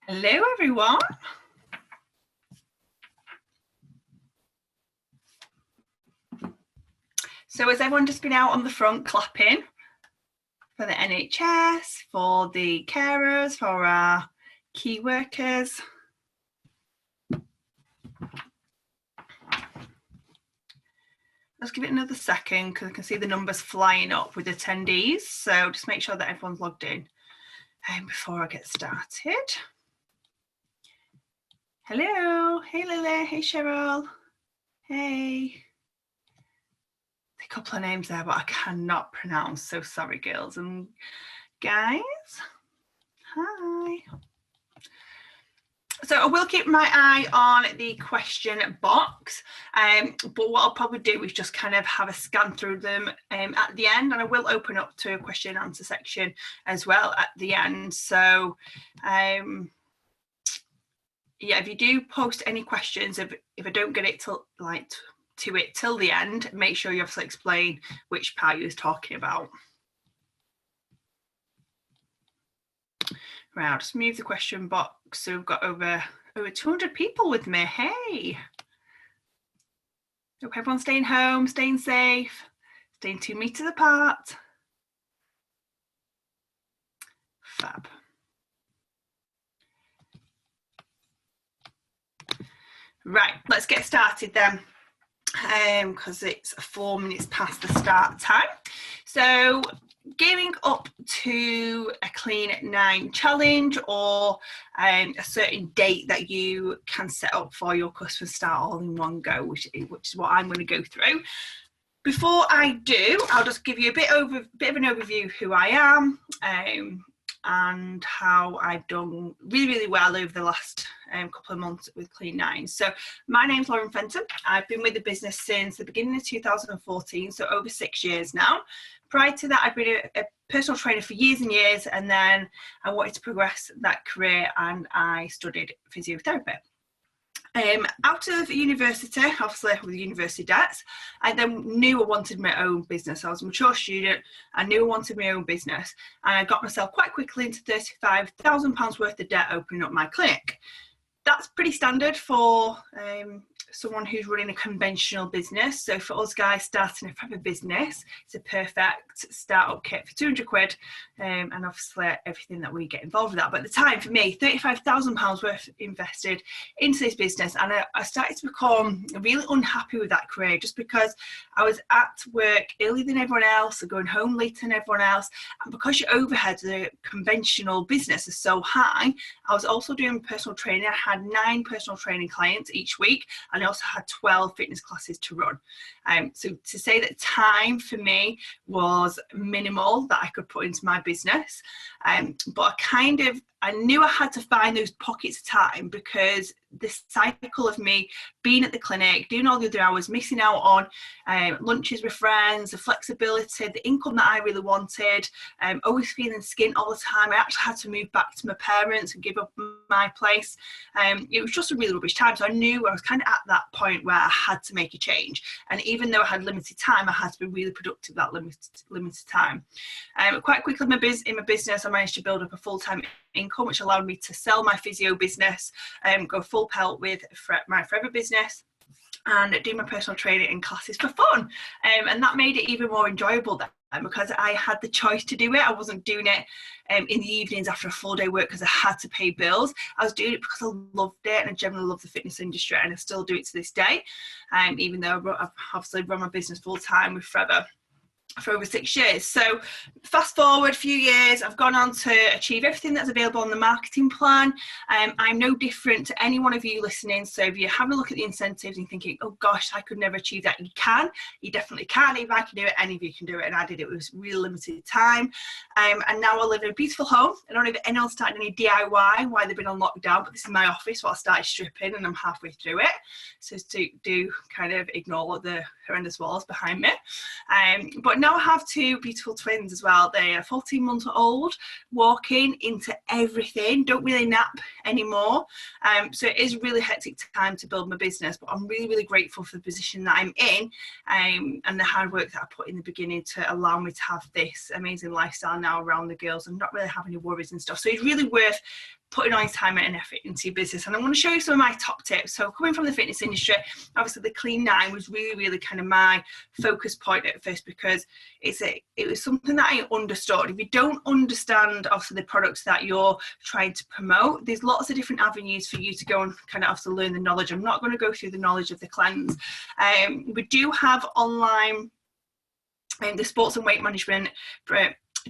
Hello everyone. So has everyone just been out on the front clapping for the NHS, for the carers, for our key workers? Let's give it another second because I can see the numbers flying up with attendees. So just make sure that everyone's logged in before I get started. Hello, hey Lily, hey Cheryl, hey. A couple of names there, but I cannot pronounce, so sorry girls and guys. Hi. So I will keep my eye on the question box, but what I'll probably do is just kind of have a scan through them at the end, and I will open up to a question and answer section as well at the end. So yeah, if you do post any questions, if I don't get it till the end, make sure you obviously explain which part you was talking about. Right, I'll just move the question box. So we've got over 200 people with me. Hey. Hope everyone's staying home, staying safe, staying 2 meters apart. Fab. Right, let's get started then, because it's 4 minutes past the start time. So gearing up to a Clean 9 challenge, or a certain date that you can set up for your customer start all in one go, which is what I'm going to go through. Before I do, I'll just give you a bit of an overview of who I am, and how I've done really well over the last couple of months with Clean 9. So my name's Lauren Fenton. I've been with the business since the beginning of 2014, so over 6 years now. Prior to that, I've been a personal trainer for years and years, and then I wanted to progress that career and I studied physiotherapy. Out of university, obviously with university debts, I then knew I wanted my own business. I was a mature student, I knew I wanted my own business, and I got myself quite quickly into £35,000 worth of debt opening up my clinic. That's pretty standard for someone who's running a conventional business. So for us guys starting a proper business, it's a perfect startup kit for 200 quid, and obviously everything that we get involved with that. But at the time, for me, £35,000 worth invested into this business, and I started to become really unhappy with that career, just because I was at work earlier than everyone else, or going home later than everyone else, and because your overhead of a conventional business is so high, I was also doing personal training. I had 9 personal training clients each week, and I also had 12 fitness classes to run. So to say that time for me was minimal that I could put into my business, but I knew I had to find those pockets of time, because this cycle of me being at the clinic, doing all the other hours, missing out on lunches with friends, the flexibility, the income that I really wanted, always feeling skint all the time. I actually had to move back to my parents and give up my place. It was just a really rubbish time. So I knew I was kind of at that point where I had to make a change. And even though I had limited time, I had to be really productive that limited time. Quite quickly in my business, I managed to build up a full-time income, which allowed me to sell my physio business, go full pelt with my Forever business, and do my personal training and classes for fun. And that made it even more enjoyable then, because I had the choice to do it. I wasn't doing it in the evenings after a full day work because I had to pay bills. I was doing it because I loved it, and I generally love the fitness industry, and I still do it to this day, even though I've obviously run my business full time with Forever for over 6 years. So fast forward a few years, I've gone on to achieve everything that's available on the marketing plan. I'm no different to any one of you listening. So if you're having a look at the incentives and thinking, oh gosh, I could never achieve that, you definitely can. If I can do it, any of you can do it. And I did it with really limited time. And now I live in a beautiful home. I don't know if anyone's started any DIY while they've been on lockdown, but this is my office where I started stripping, and I'm halfway through it. So to do kind of ignore the horrendous walls behind me. But now I have 2 beautiful twins as well. They are 14 months old, walking into everything, don't really nap anymore. So it is a really hectic time to build my business, but I'm really, really grateful for the position that I'm in, and the hard work that I put in the beginning to allow me to have this amazing lifestyle now around the girls and not really have any worries and stuff. So it's really worth putting all your time and effort into your business. And I want to show you some of my top tips. So coming from the fitness industry, obviously the Clean 9 was really kind of my focus point at first, because it was something that I understood. If you don't understand obviously the products that you're trying to promote, there's lots of different avenues for you to go and kind of have to learn the knowledge. I'm not going to go through the knowledge of the cleanse. We do have online the sports and weight management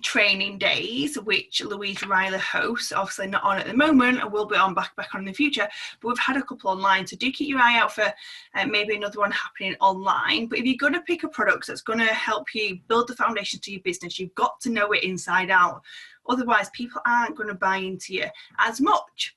training days, which Louise Riley hosts. Obviously not on at the moment, and will be on back on in the future, but we've had a couple online, so do keep your eye out for maybe another one happening online. But if you're going to pick a product that's going to help you build the foundation to your business, you've got to know it inside out. Otherwise, people aren't going to buy into you as much.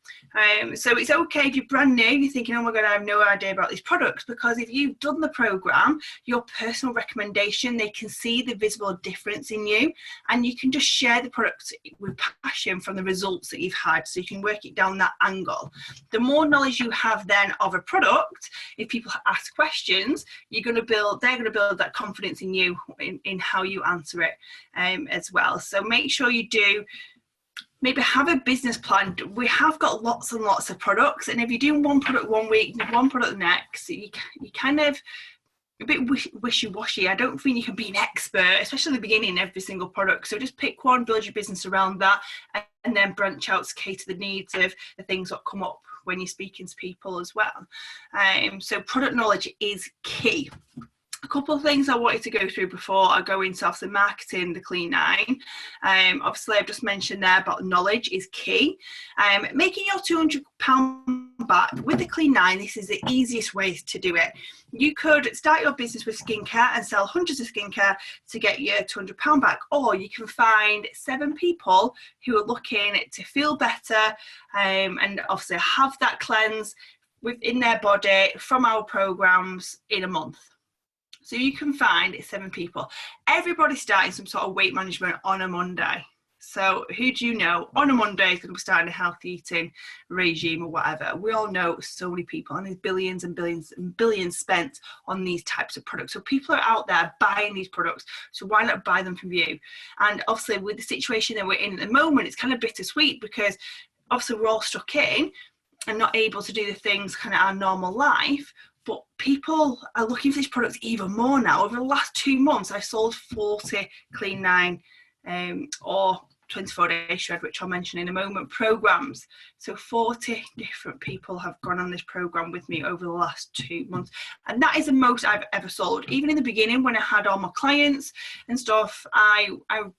So it's okay if you're brand new, you're thinking, oh my God, I have no idea about these products, because if you've done the program, your personal recommendation, they can see the visible difference in you, and you can just share the product with passion from the results that you've had, so you can work it down that angle. The more knowledge you have then of a product, if people ask questions, they're going to build that confidence in you, in how you answer it as well. So make sure you do maybe have a business plan. We have got lots and lots of products, and if you're doing one product one week, one product the next, you kind of a bit wishy-washy. I don't think you can be an expert, especially at the beginning, in every single product. So just pick one, build your business around that, and then branch out to cater the needs of the things that come up when you're speaking to people as well. So product knowledge is key. A couple of things I wanted to go through before I go into obviously marketing the Clean 9. Obviously I've just mentioned there about knowledge is key. Making your £200 back with the Clean 9, this is the easiest way to do it. You could start your business with skincare and sell hundreds of skincare to get your £200 back, or you can find 7 people who are looking to feel better and obviously have that cleanse within their body from our programs in a month. So you can find 7 people. Everybody's starting some sort of weight management on a Monday. So who do you know on a Monday is going to be starting a healthy eating regime or whatever? We all know so many people, and there's billions and billions and billions spent on these types of products. So people are out there buying these products. So why not buy them from you? And obviously with the situation that we're in at the moment, it's kind of bittersweet, because obviously we're all stuck in and not able to do the things kind of our normal life. But people are looking for these products even more now. Over the last 2 months, I've sold 40 Clean 9 or 24-day shred, which I'll mention in a moment, programs. So 40 different people have gone on this program with me over the last 2 months. And that is the most I've ever sold. Even in the beginning, when I had all my clients and stuff, I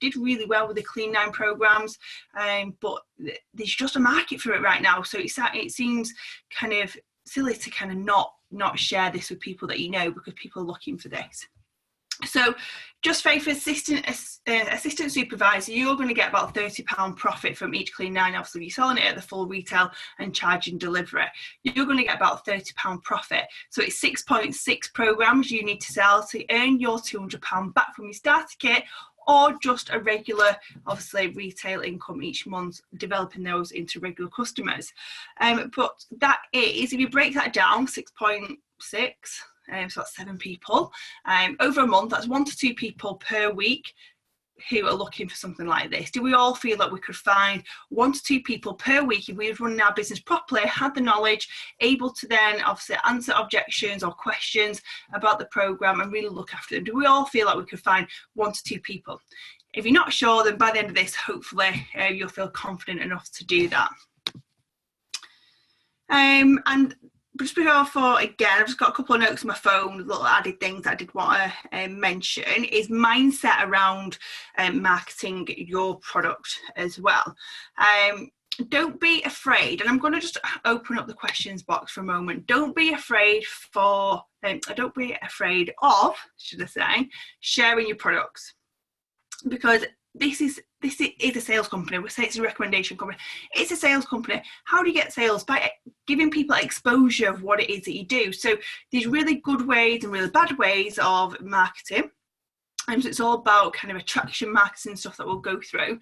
did really well with the Clean 9 programs. But there's just a market for it right now. So it seems kind of silly to kind of not share this with people that you know, because people are looking for this. So just for assistant supervisor, you're going to get about £30 profit from each Clean 9. Obviously, you're selling it at the full retail and charging delivery, you're going to get about £30 profit. So it's 6.6 programs you need to sell to earn your £200 back from your starter kit, or just a regular, obviously, retail income each month, developing those into regular customers. But that is, if you break that down, 6.6, so that's 7 people. Over a month, that's 1 to 2 people per week who are looking for something like this. Do we all feel that we could find 1 to 2 people per week if we were running our business properly, had the knowledge, able to then obviously answer objections or questions about the program and really look after them? Do we all feel like we could find 1 to 2 people? If you're not sure, then by the end of this, hopefully you'll feel confident enough to do that. And just before, again, I've just got a couple of notes on my phone, little added things that I did want to mention, is mindset around marketing your product as well. Don't be afraid, and I'm going to just open up the questions box for a moment. Don't be afraid of, should I say, sharing your products, because this is a sales company. We say it's a recommendation company. It's a sales company. How do you get sales? By giving people exposure of what it is that you do. So there's really good ways and really bad ways of marketing. And so it's all about kind of attraction marketing stuff that we'll go through.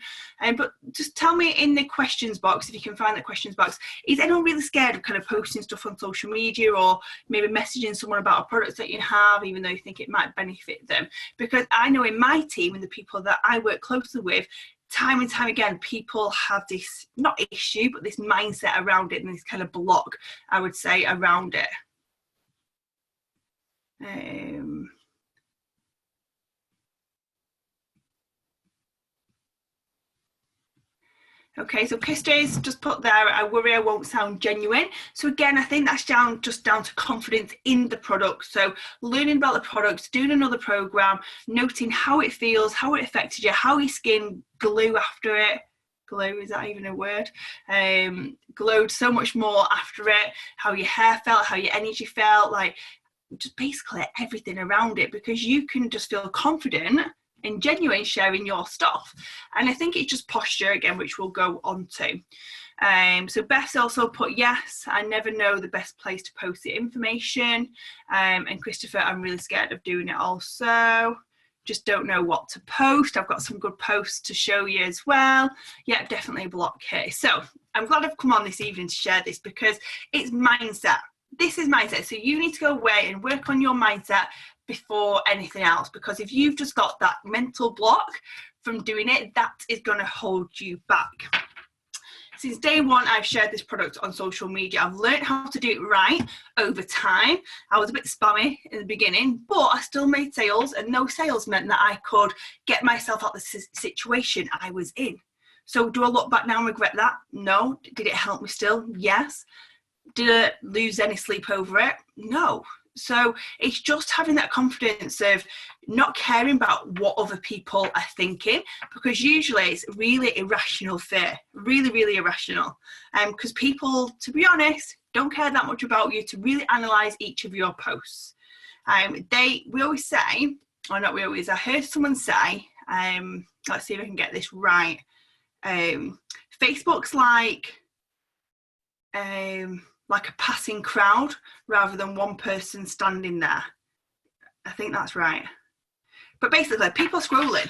But just tell me in the questions box, if you can find the questions box, is anyone really scared of kind of posting stuff on social media, or maybe messaging someone about a product that you have, even though you think it might benefit them? Because I know in my team and the people that I work closely with, time and time again, people have this, not issue, but this mindset around it and this kind of block, I would say, around it. Okay, so Kista's just put there, I worry I won't sound genuine. So again, I think that's just down to confidence in the product. So learning about the products, doing another program, noting how it feels, how it affected you, how your skin glue after it. Glow, is that even a word? Glowed so much more after it, how your hair felt, how your energy felt, like just basically everything around it, because you can just feel confident and genuine sharing your stuff. And I think it's just posture again, which we'll go on to. So Beth's also put, yes, I never know the best place to post the information. And Christopher, I'm really scared of doing it also. Just don't know what to post. I've got some good posts to show you as well. Yeah, definitely a block here. So I'm glad I've come on this evening to share this, because it's mindset. This is mindset. So you need to go away and work on your mindset before anything else, because if you've just got that mental block from doing it, that is going to hold you back. Since day one, I've shared this product on social media. I've learned how to do it right over time. I was a bit spammy in the beginning, but I still made sales, and those sales meant that I could get myself out of the situation I was in. So do I look back now and regret that? No. Did it help me still? Yes. Did I lose any sleep over it? No. So it's just having that confidence of not caring about what other people are thinking, because usually it's really irrational fear, really, really irrational. Because people, to be honest, don't care that much about you to really analyse each of your posts. We always say, or not we always, I heard someone say, let's see if I can get this right. Facebook's like a passing crowd rather than one person standing there. I think that's right. But basically, people are scrolling.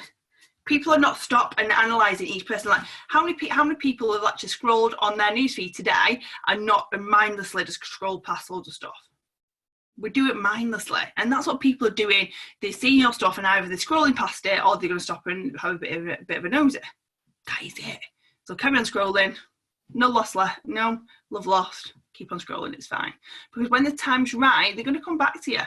People are not stopped and analysing each person. Like, how many people have actually scrolled on their newsfeed today and not mindlessly just scroll past loads of stuff? We do it mindlessly, and that's what people are doing. They're seeing your stuff and either they're scrolling past it or they're going to stop and have a bit of a nosy. That is it. So carry on scrolling. No loss left. No love lost. Keep on scrolling, it's fine. Because when the time's right, they're going to come back to you.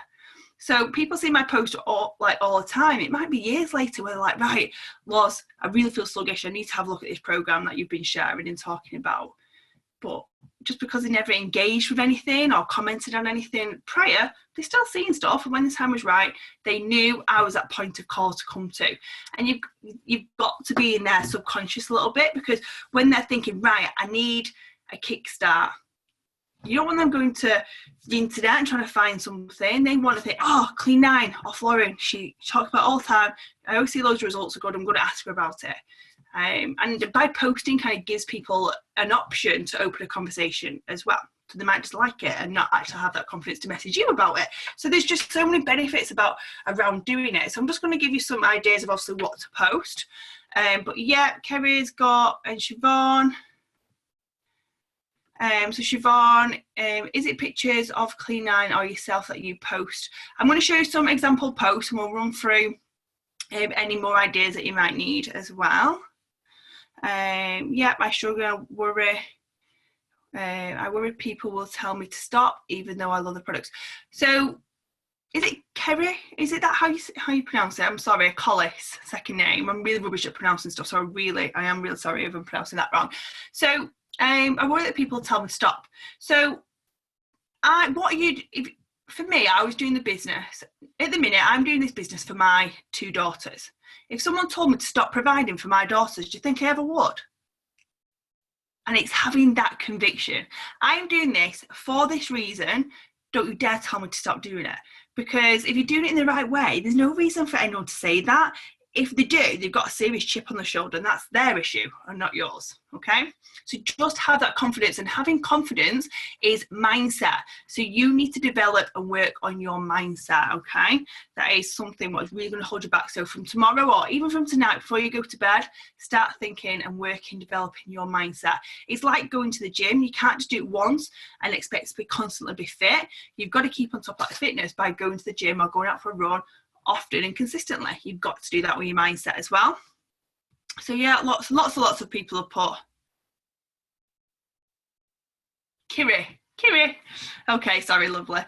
So people see my post all the time. It might be years later where they're like, right, Loz, I really feel sluggish. I need to have a look at this program that you've been sharing and talking about. But just because they never engaged with anything or commented on anything prior, they're still seeing stuff. And when the time was right, they knew I was that point of call to come to. And you've got to be in their subconscious a little bit, because when they're thinking, right, I need a kickstart, you don't want them going to the internet and trying to find something. They want to think, oh, Clean 9 off Lauren. She talks about it all the time. I always see those results are good. I'm going to ask her about it. And by posting kind of gives people an option to open a conversation as well. So they might just like it and not actually have that confidence to message you about it. So there's just so many benefits around doing it. So I'm just going to give you some ideas of obviously what to post. But yeah, Kerry's got, and Siobhan. So Siobhan, is it pictures of Clean 9 or yourself that you post? I'm going to show you some example posts, and we'll run through any more ideas that you might need as well. Yeah, I struggle, worry. I worry people will tell me to stop, even though I love the products. So, is it Kerry? Is it that how you pronounce it? I'm sorry, Collis, second name. I'm really rubbish at pronouncing stuff, so I am really sorry if I'm pronouncing that wrong. So, I worry that people tell me to stop. So, for me, I was doing the business. At the minute, I'm doing this business for my two daughters. If someone told me to stop providing for my daughters, do you think I ever would? And it's having that conviction. I'm doing this for this reason. Don't you dare tell me to stop doing it. Because if you're doing it in the right way, there's no reason for anyone to say that. If they do, they've got a serious chip on the shoulder, and that's their issue and not yours, okay? So just have that confidence, and having confidence is mindset. So you need to develop and work on your mindset, okay? That is something what's really going to hold you back. So from tomorrow, or even from tonight, before you go to bed, start thinking and working, developing your mindset. It's like going to the gym. You can't just do it once and expect to constantly be fit. You've got to keep on top of that fitness by going to the gym or going out for a run often and consistently. You've got to do that with your mindset as well. So yeah, lots of people have put Kiri. Okay, sorry, lovely.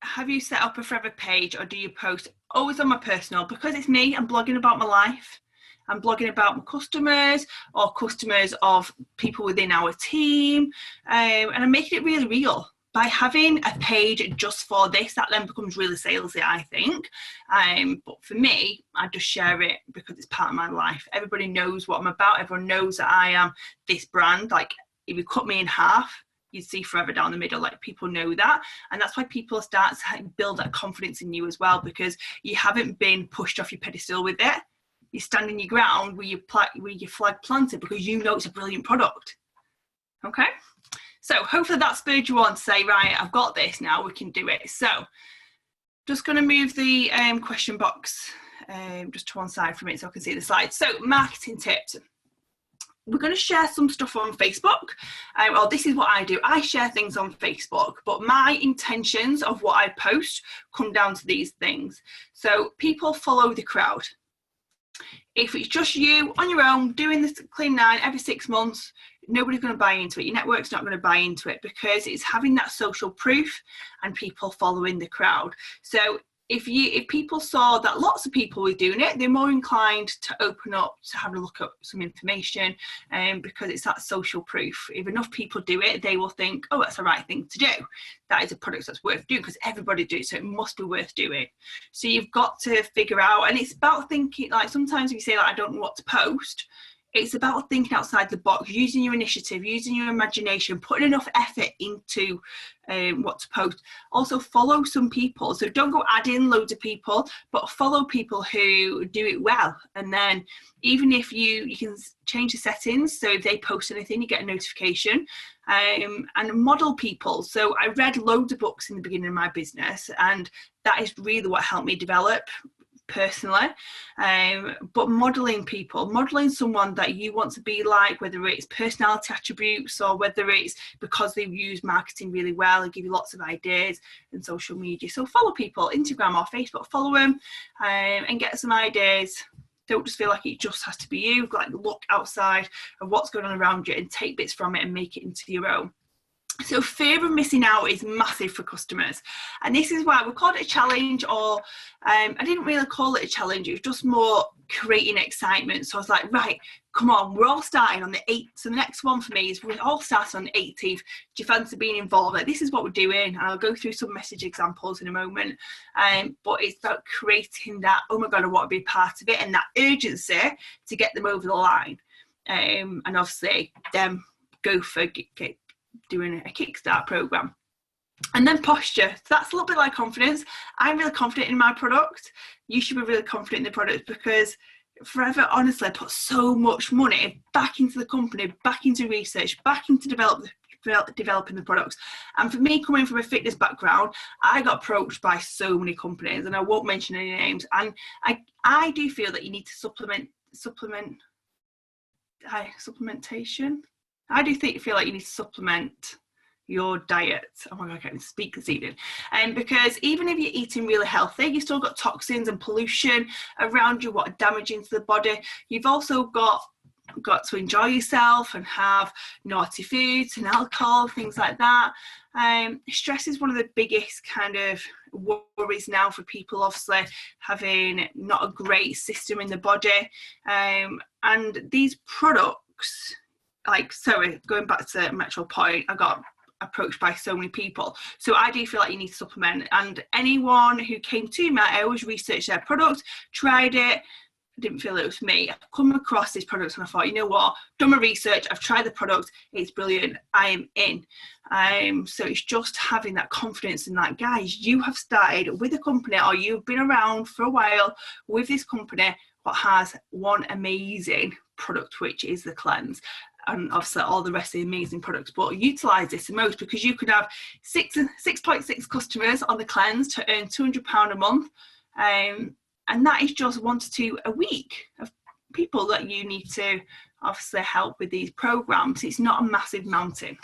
Have you set up a forever page, or do you post always on my personal? Because it's me, I'm blogging about my life. I'm blogging about my customers or customers of people within our team, and I'm making it really real. By having a page just for this, that then becomes really salesy, I think. But for me, I just share it because it's part of my life. Everybody knows what I'm about. Everyone knows that I am this brand. Like, if you cut me in half, you'd see forever down the middle. Like, people know that, and that's why people start to build that confidence in you as well, because you haven't been pushed off your pedestal with it. You stand in your ground with your flag planted because you know it's a brilliant product. Okay, so hopefully that spurred you on to say, right, I've got this now, we can do it. So just going to move the question box just to one side from it so I can see the slides. So marketing tips. We're going to share some stuff on Facebook. Well, this is what I do. I share things on Facebook, but my intentions of what I post come down to these things. So people follow the crowd. If it's just you on your own doing this Clean 9 every 6 months, nobody's going to buy into it. Your network's not going to buy into it because it's having that social proof and people following the crowd. So if people saw that lots of people were doing it, they're more inclined to open up to have a look at some information, because it's that social proof. If enough people do it, they will think, oh, that's the right thing to do. That is a product that's worth doing because everybody do it, so it must be worth doing. So you've got to figure out, and it's about thinking, like sometimes if you say, like, I don't know what to post, it's about thinking outside the box, using your initiative, using your imagination, putting enough effort into what to post. Also follow some people. So don't go add in loads of people, but follow people who do it well. And then even if you can change the settings, so if they post anything, you get a notification, and model people. So I read loads of books in the beginning of my business, and that is really what helped me develop personally. But modeling people, modeling someone that you want to be like, whether it's personality attributes or whether it's because they use marketing really well and give you lots of ideas and social media. So follow people, Instagram or Facebook, follow them, and get some ideas. Don't just feel like it just has to be you. Like, look outside of what's going on around you and take bits from it and make it into your own. So fear of missing out is massive for customers, and this is why we called it a challenge, or I didn't really call it a challenge, it was just more creating excitement. So I was like, right, come on, we're all starting on the 8th, so the next one for me is we're all starting on the 18th. Do you fancy being involved? Like, this is what we're doing, and I'll go through some message examples in a moment, but it's about creating that, oh my god, I want to be a part of it, and that urgency to get them over the line, and obviously them go for doing a Kickstart program. And then posture, so that's a little bit like confidence. I'm really confident in my product. You should be really confident in the product, because Forever honestly put so much money back into the company, back into research, back into developing the products. And for me, coming from a fitness background, I got approached by so many companies, and I won't mention any names, and I do feel that you need to supplementation. I do feel like you need to supplement your diet. Oh my god, I can't even speak this evening. Because even if you're eating really healthy, you've still got toxins and pollution around you, what are damaging to the body. You've also got to enjoy yourself and have naughty foods and alcohol, things like that. Stress is one of the biggest kind of worries now for people, obviously having not a great system in the body, and these products, like, sorry, going back to the actual point, I got approached by so many people. So I do feel like you need to supplement, and anyone who came to me, I always researched their product, tried it, didn't feel it was for me. I've come across this product and I thought, you know what, done my research, I've tried the product, it's brilliant, I am in. So it's just having that confidence in that, guys, you have started with a company, or you've been around for a while with this company that has one amazing product, which is the cleanse, and obviously all the rest of the amazing products, but utilize this the most, because you could have 6.6 customers on the cleanse to earn £200 a month, and that is just 1 to 2 a week of people that you need to obviously help with these programs. It's not a massive mountain.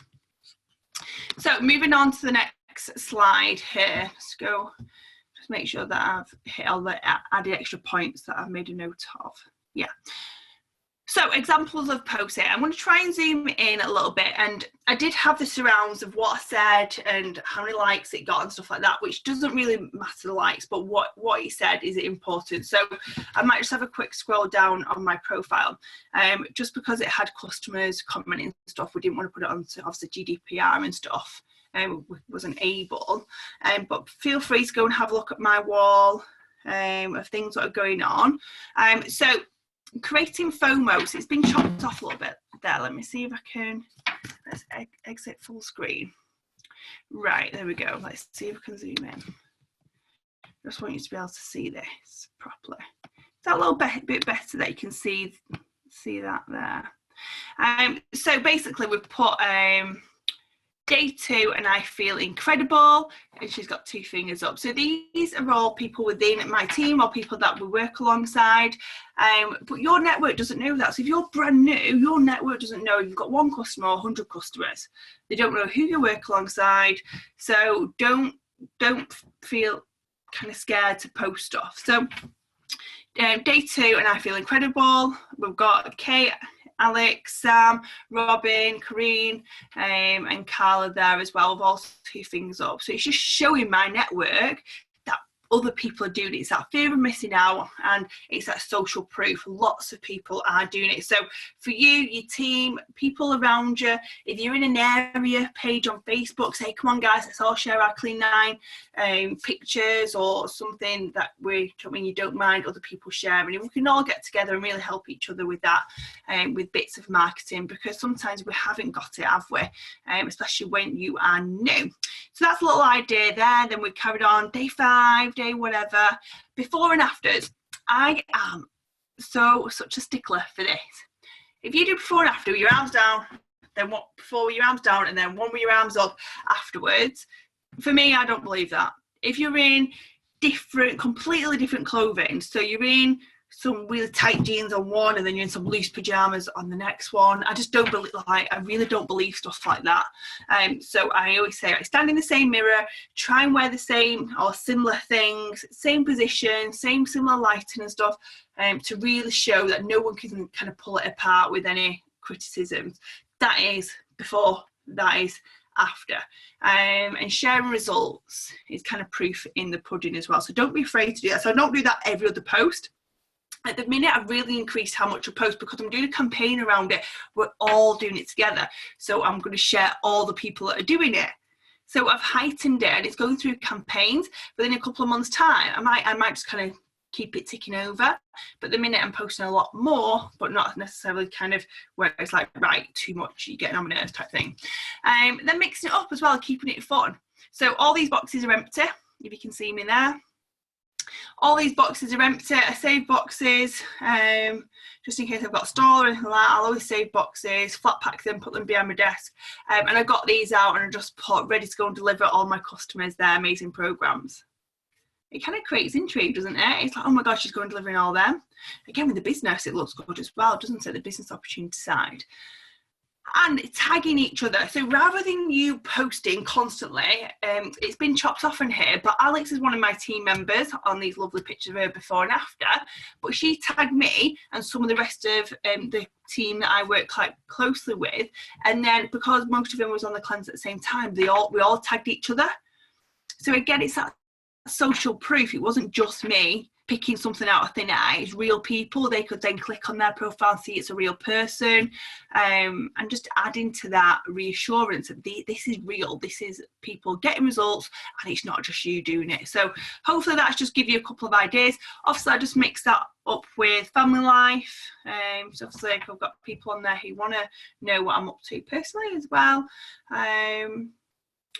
So moving on to the next slide here, just make sure that I've hit all the added extra points that I've made a note of. Yeah. So examples of posting. I'm going to try and zoom in a little bit, and I did have the surrounds of what I said and how many likes it got and stuff like that, which doesn't really matter the likes, but what he said is important. So I might just have a quick scroll down on my profile. Just because it had customers commenting and stuff, we didn't want to put it on to obviously GDPR and stuff. Wasn't able, but feel free to go and have a look at my wall of things that are going on. So creating FOMO, so it's been chopped off a little bit there. Let me see if I can, let's exit full screen. Right, there we go. Let's see if I can zoom in. Just want you to be able to see this properly. Is that a little bit better that you can see that there? So basically we've put day 2 and I feel incredible, and she's got 2 fingers up. So these are all people within my team or people that we work alongside, but your network doesn't know that. So if you're brand new, your network doesn't know you've got 1 customer or 100 customers. They don't know who you work alongside, so don't feel kind of scared to post stuff. So day 2 and I feel incredible. We've got Kate, Alex, Sam, Robin, Kareen, and Carla there as well, with all 2 things up. So it's just showing my network that other people are doing it. It's that fear of missing out, and it's that social proof. Lots of people are doing it. So for you, your team, people around you, if you're in an area page on Facebook, say, come on guys, let's all share our Clean 9 pictures or something that you don't mind other people sharing, and we can all get together and really help each other with that, with bits of marketing, because sometimes we haven't got it, have we? Especially when you are new. So that's a little idea there. Then we carried on day 5, day whatever, before and afters. I am such a stickler for this. If you do before and after with your arms down, then what before with your arms down, and then one with your arms up afterwards, for me, I don't believe that. If you're in completely different clothing, so you're in some really tight jeans on one and then you're in some loose pajamas on the next one, I just don't believe, I really don't believe stuff like that. So I always say, stand in the same mirror, try and wear the same or similar things, same position, similar lighting and stuff, to really show that no one can kind of pull it apart with any criticisms. That is before, that is after. And sharing results is kind of proof in the pudding as well. So don't be afraid to do that. So I don't do that every other post. At the minute, I've really increased how much I post because I'm doing a campaign around it. We're all doing it together. So I'm going to share all the people that are doing it. So I've heightened it, and it's going through campaigns. But in a couple of months' time, I might just kind of keep it ticking over. But at the minute, I'm posting a lot more, but not necessarily kind of where it's like, right, too much, you're getting on my nerves type thing. Then mixing it up as well, keeping it fun. So all these boxes are empty, if you can see me there. All these boxes are empty. I save boxes just in case I've got a store or anything like that. I'll always save boxes, flat pack them, put them behind my desk. And I got these out and I just put ready to go and deliver all my customers their amazing programs. It kind of creates intrigue, doesn't it? It's like, oh my gosh, she's going delivering all them. Again, with the business, it looks good as well, doesn't it? The business opportunity side. And tagging each other. So rather than you posting constantly, it's been chopped off in here, but Alex is one of my team members on these lovely pictures of her before and after, but she tagged me and some of the rest of the team that I work quite closely with, and then because most of them was on the cleanse at the same time, we all tagged each other. So again, it's that social proof. It wasn't just me picking something out of thin air. It's real people. They could then click on their profile and see it's a real person, and just adding to that reassurance that this is real. This is people getting results, and it's not just you doing it. So hopefully that's just give you a couple of ideas. Obviously, I just mix that up with family life. So obviously I've got people on there who want to know what I'm up to personally as well.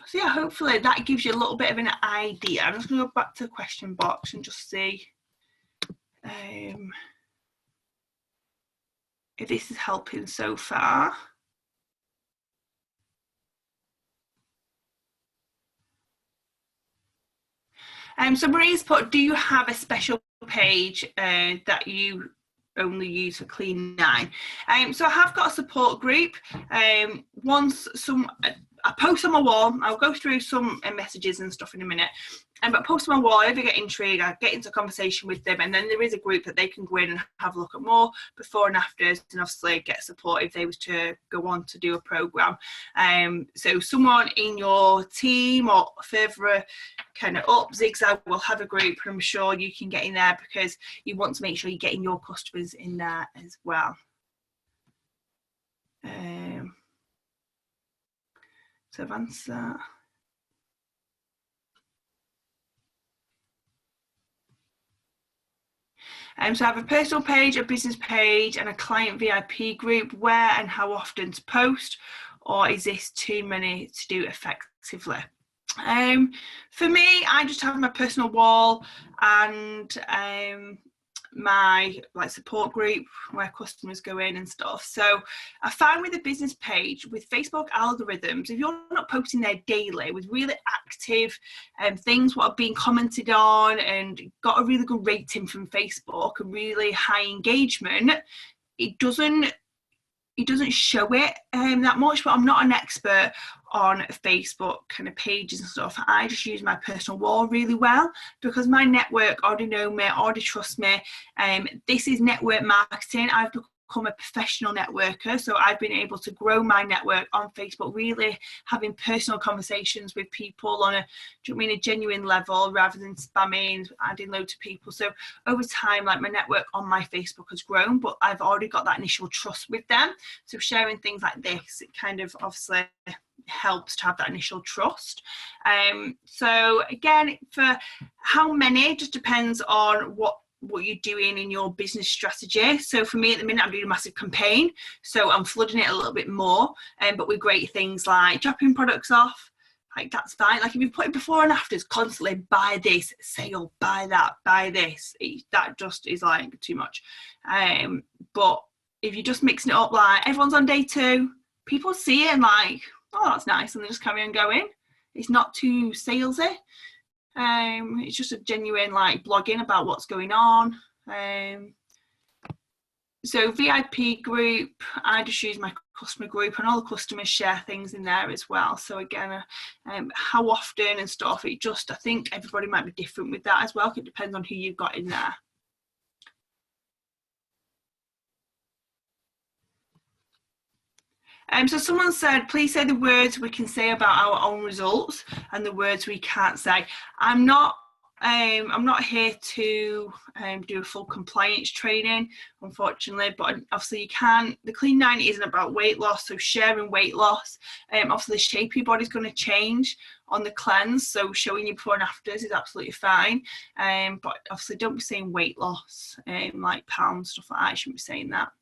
So yeah, hopefully that gives you a little bit of an idea. I'm just going to go back to the question box and just see if this is helping so far. So Marie's put, do you have a special page that you only use for Clean 9? So I have got a support group. I post on my wall. I'll go through some messages and stuff in a minute. But post on my wall, if I get intrigued, I get into conversation with them, and then there is a group that they can go in and have a look at more before and afters, and obviously get support if they was to go on to do a program. So someone in your team or further kind of up zigzag will have a group, and I'm sure you can get in there because you want to make sure you're getting your customers in there as well. So I've answered that. So I have a personal page, a business page, and a client VIP group. Where and how often to post, or is this too many to do effectively? For me, I just have my personal wall and my support group where customers go in and stuff. So I find with a business page, with Facebook algorithms, if you're not posting there daily with really active things what are being commented on and got a really good rating from Facebook and really high engagement, it doesn't show it that much. But I'm not an expert on Facebook kind of pages and stuff. I just use my personal wall really well because my network already know me, already trust me. This is network marketing. I've become a professional networker, so I've been able to grow my network on Facebook, really having personal conversations with people on a genuine level rather than spamming, adding loads of people. So over time, like, my network on my Facebook has grown, but I've already got that initial trust with them. So sharing things like this, it kind of obviously helps to have that initial trust. So again, for how many, just depends on what you're doing in your business strategy. So for me at the minute, I'm doing a massive campaign, so I'm flooding it a little bit more, but with great things like dropping products off, like that's fine. Like if you put it before and afters constantly, buy this, sale, buy that, buy this, that just is like too much. But if you're just mixing it up, like everyone's on day 2, people see it and like, oh, that's nice, and they just carry on going. It's not too salesy. It's just a genuine like blogging about what's going on. So VIP group, I just use my customer group, and all the customers share things in there as well. So again, how often and stuff, I think everybody might be different with that as well. It depends on who you've got in there. So someone said, please say the words we can say about our own results and the words we can't say. I'm not here to do a full compliance training, unfortunately, but obviously you can. The Clean 90 isn't about weight loss, so sharing weight loss. Obviously the shape of your body's going to change on the cleanse, so showing you before and afters is absolutely fine. But obviously don't be saying weight loss, like pounds, stuff like that. I shouldn't be saying that.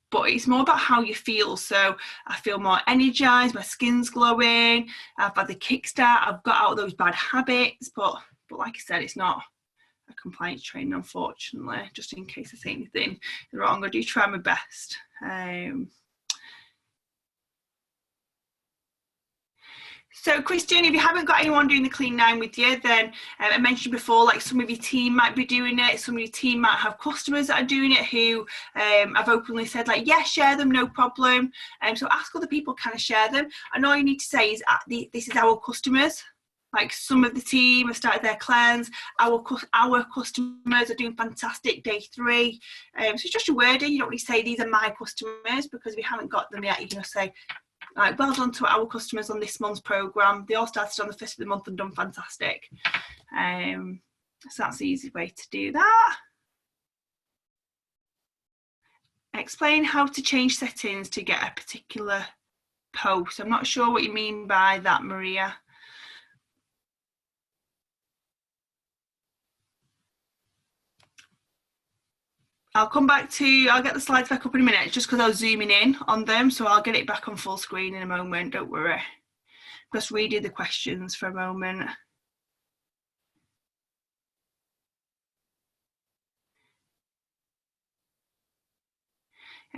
But it's more about how you feel. So I feel more energized, my skin's glowing, I've had the kickstart, I've got out those bad habits, but like I said, it's not a compliance training, unfortunately, just in case I say anything wrong. I do try my best. So Christian, if you haven't got anyone doing the Clean 9 with you, then I mentioned before, like some of your team might be doing it, some of your team might have customers that are doing it who I've openly said like, yeah, share them, no problem. So ask other people, can I share them? And all you need to say is, this is our customers. Like some of the team have started their cleanse, our customers are doing fantastic day 3. So it's just your wording. You don't really say these are my customers, because if you haven't got them yet, you're going to say, like, well done to our customers on this month's programme. They all started on the 1st of the month and done fantastic. So that's the easy way to do that. Explain how to change settings to get a particular post. I'm not sure what you mean by that, Maria. I'll get the slides back up in a minute, just because I was zooming in on them, so I'll get it back on full screen in a moment, don't worry. Just redo the questions for a moment.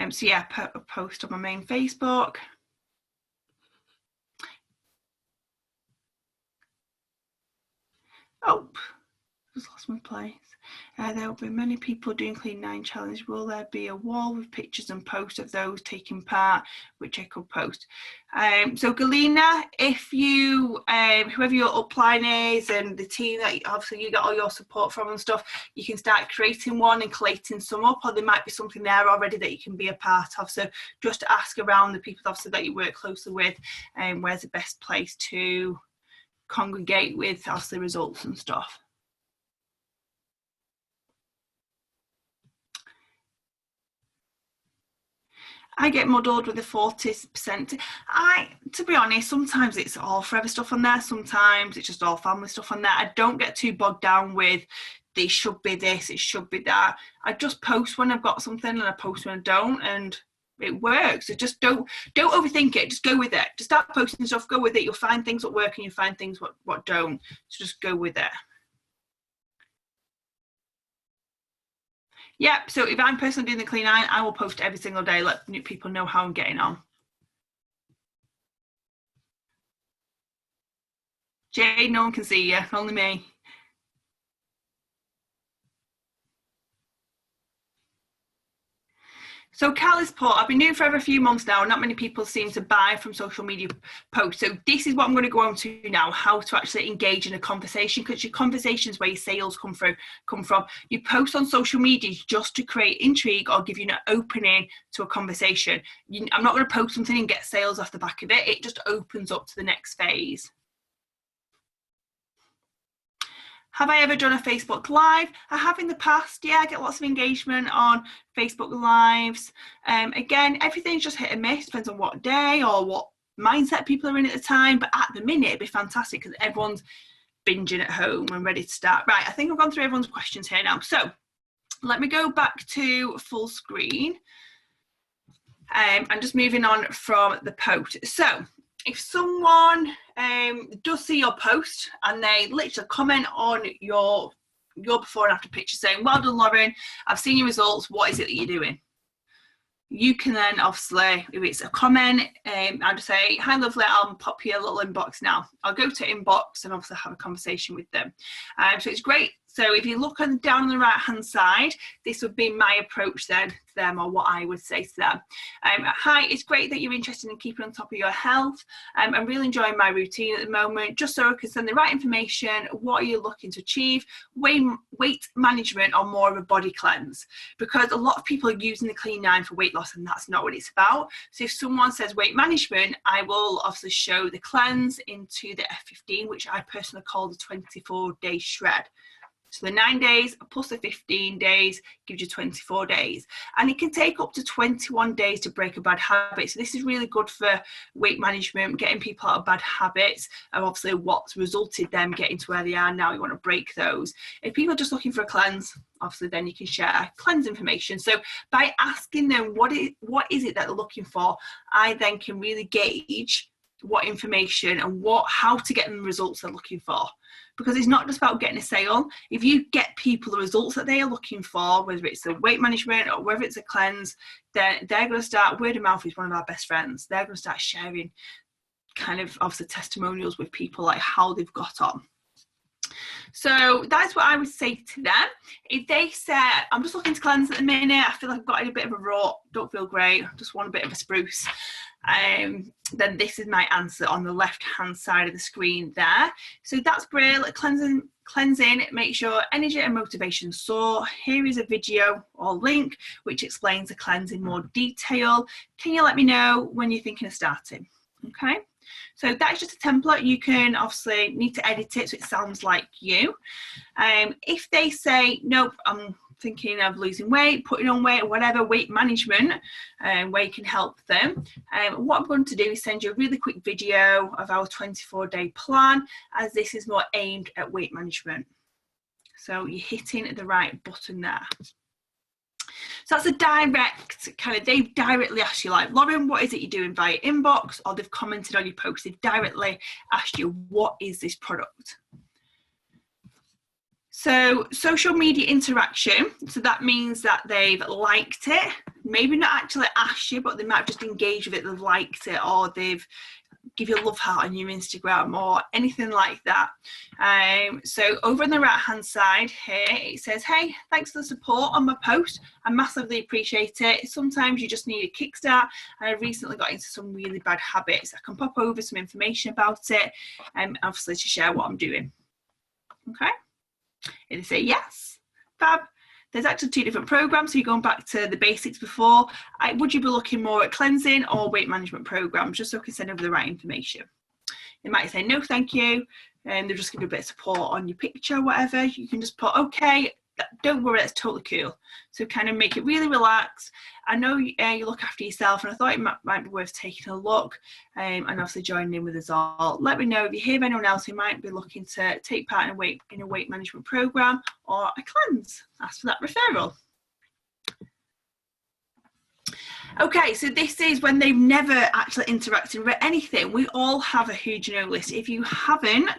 So yeah, put a post on my main Facebook. Oh, Just lost my place. There will be many people doing Clean 9 Challenge. Will there be a wall with pictures and posts of those taking part, which I could post? So Galina, if you, whoever your upline is and the team that obviously you get all your support from and stuff, you can start creating one and collating some up, or there might be something there already that you can be a part of. So just ask around the people obviously that you work closely with, and where's the best place to congregate with obviously results and stuff. I get muddled with the 40%. To be honest, sometimes it's all forever stuff on there. Sometimes it's just all family stuff on there. I don't get too bogged down with this should be this, it should be that. I just post when I've got something and I post when I don't, and it works. So just don't overthink it. Just go with it. Just start posting stuff, go with it. You'll find things that work and you'll find things what don't. So just go with it. Yep, so if I'm personally doing the Clean 9, I will post every single day, let people know how I'm getting on. Jade, no one can see you, only me. So Callie's put, I've been doing for over a few months now, and not many people seem to buy from social media posts. So this is what I'm going to go on to now, how to actually engage in a conversation, because your conversations where your sales come from. You post on social media just to create intrigue or give you an opening to a conversation. I'm not going to post something and get sales off the back of it. It just opens up to the next phase. Have I ever done a Facebook Live? I have in the past, yeah, I get lots of engagement on Facebook Lives. Again, everything's just hit and miss, depends on what day or what mindset people are in at the time, but at the minute it'd be fantastic because everyone's binging at home and ready to start. Right, I think I've gone through everyone's questions here now. So let me go back to full screen. I'm just moving on from the post. So if someone does see your post and they literally comment on your before and after picture saying, well done, Lauren, I've seen your results, what is it that you're doing? You can then obviously, if it's a comment, I'll just say, hi lovely, I'll pop you a little inbox now. I'll go to inbox and obviously have a conversation with them. So it's great. So if you look down on the right hand side, this would be my approach then to them, or what I would say to them. Hi, it's great that you're interested in keeping on top of your health. I'm really enjoying my routine at the moment, just so I can send the right information. What are you looking to achieve? Weight management or more of a body cleanse? Because a lot of people are using the Clean 9 for weight loss, and that's not what it's about. So if someone says weight management, I will obviously show the cleanse into the F15, which I personally call the 24-day shred. So the 9 days plus the 15 days gives you 24 days. And it can take up to 21 days to break a bad habit. So this is really good for weight management, getting people out of bad habits, and obviously what's resulted them getting to where they are now. You want to break those. If people are just looking for a cleanse, obviously then you can share cleanse information. So by asking them what is it that they're looking for, I then can really gauge what information and how to get them the results they're looking for. Because it's not just about getting a sale. If you get people the results that they are looking for, whether it's a weight management or whether it's a cleanse, then they're going to start, word of mouth is one of our best friends. They're going to start sharing kind of obviously testimonials with people, like how they've got on. So that's what I would say to them. If they say, I'm just looking to cleanse at the minute, I feel like I've got a bit of a rot, don't feel great, just want a bit of a spruce, then this is my answer on the left hand side of the screen there. So that's brilliant. Cleansing makes your energy and motivation soar. Here is a video or link which explains the cleanse in more detail. Can you let me know when you're thinking of starting? Okay, so that's just a template. You can obviously need to edit it so it sounds like you. If they say, nope, I'm thinking of losing weight, putting on weight, or whatever, weight management, where you can help them. What I'm going to do is send you a really quick video of our 24-day plan, as this is more aimed at weight management. So you're hitting the right button there. So that's a direct kind of, they've directly asked you, like, Lauren, what is it you're doing via inbox? Or they've commented on your post, they've directly asked you, what is this product? So social media interaction, so that means that they've liked it, maybe not actually asked you, but they might have just engaged with it, they've liked it, or they've give you a love heart on your Instagram or anything like that. So over on the right hand side here, it says, hey, thanks for the support on my post. I massively appreciate it. Sometimes you just need a kickstart, and I recently got into some really bad habits. I can pop over some information about it, and obviously to share what I'm doing. Okay, and they say yes, fab. There's actually 2 different programs, so you're going back to the basics before. Would you be looking more at cleansing or weight management programs, just so I can send over the right information? They might say no thank you, and they'll just give you a bit of support on your picture, whatever. You can just put okay, don't worry, that's totally cool. So kind of make it really relaxed. I know you look after yourself, and I thought it might be worth taking a look, and obviously joining in with us all. Let me know if you hear of anyone else who might be looking to take part in a weight management program or a cleanse. Ask for that referral. Okay, so this is when they've never actually interacted with anything. We all have a who do you know list. If you haven't,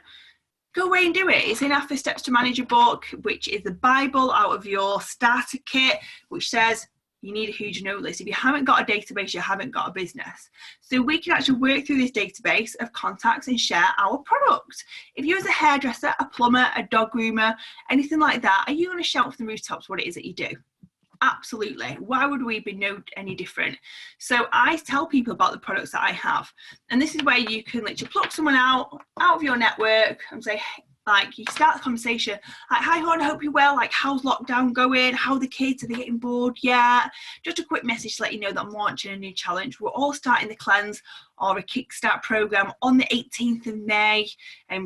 go away and do it. It's in our 5 Steps to Manage a Book, which is the Bible out of your starter kit, which says you need a who do you know list. If you haven't got a database, you haven't got a business. So we can actually work through this database of contacts and share our product. If you as a hairdresser, a plumber, a dog groomer, anything like that, are you going to shout from the rooftops what it is that you do? Absolutely. Why would we be any different? So I tell people about the products that I have, and this is where you can literally pluck someone out of your network and say, like, you start the conversation like, hi hon, I hope you're well, like, how's lockdown going, how are the kids, are they getting bored yet? Just a quick message to let you know that I'm launching a new challenge. We're all starting the cleanse or a kickstart program on the 18th of May.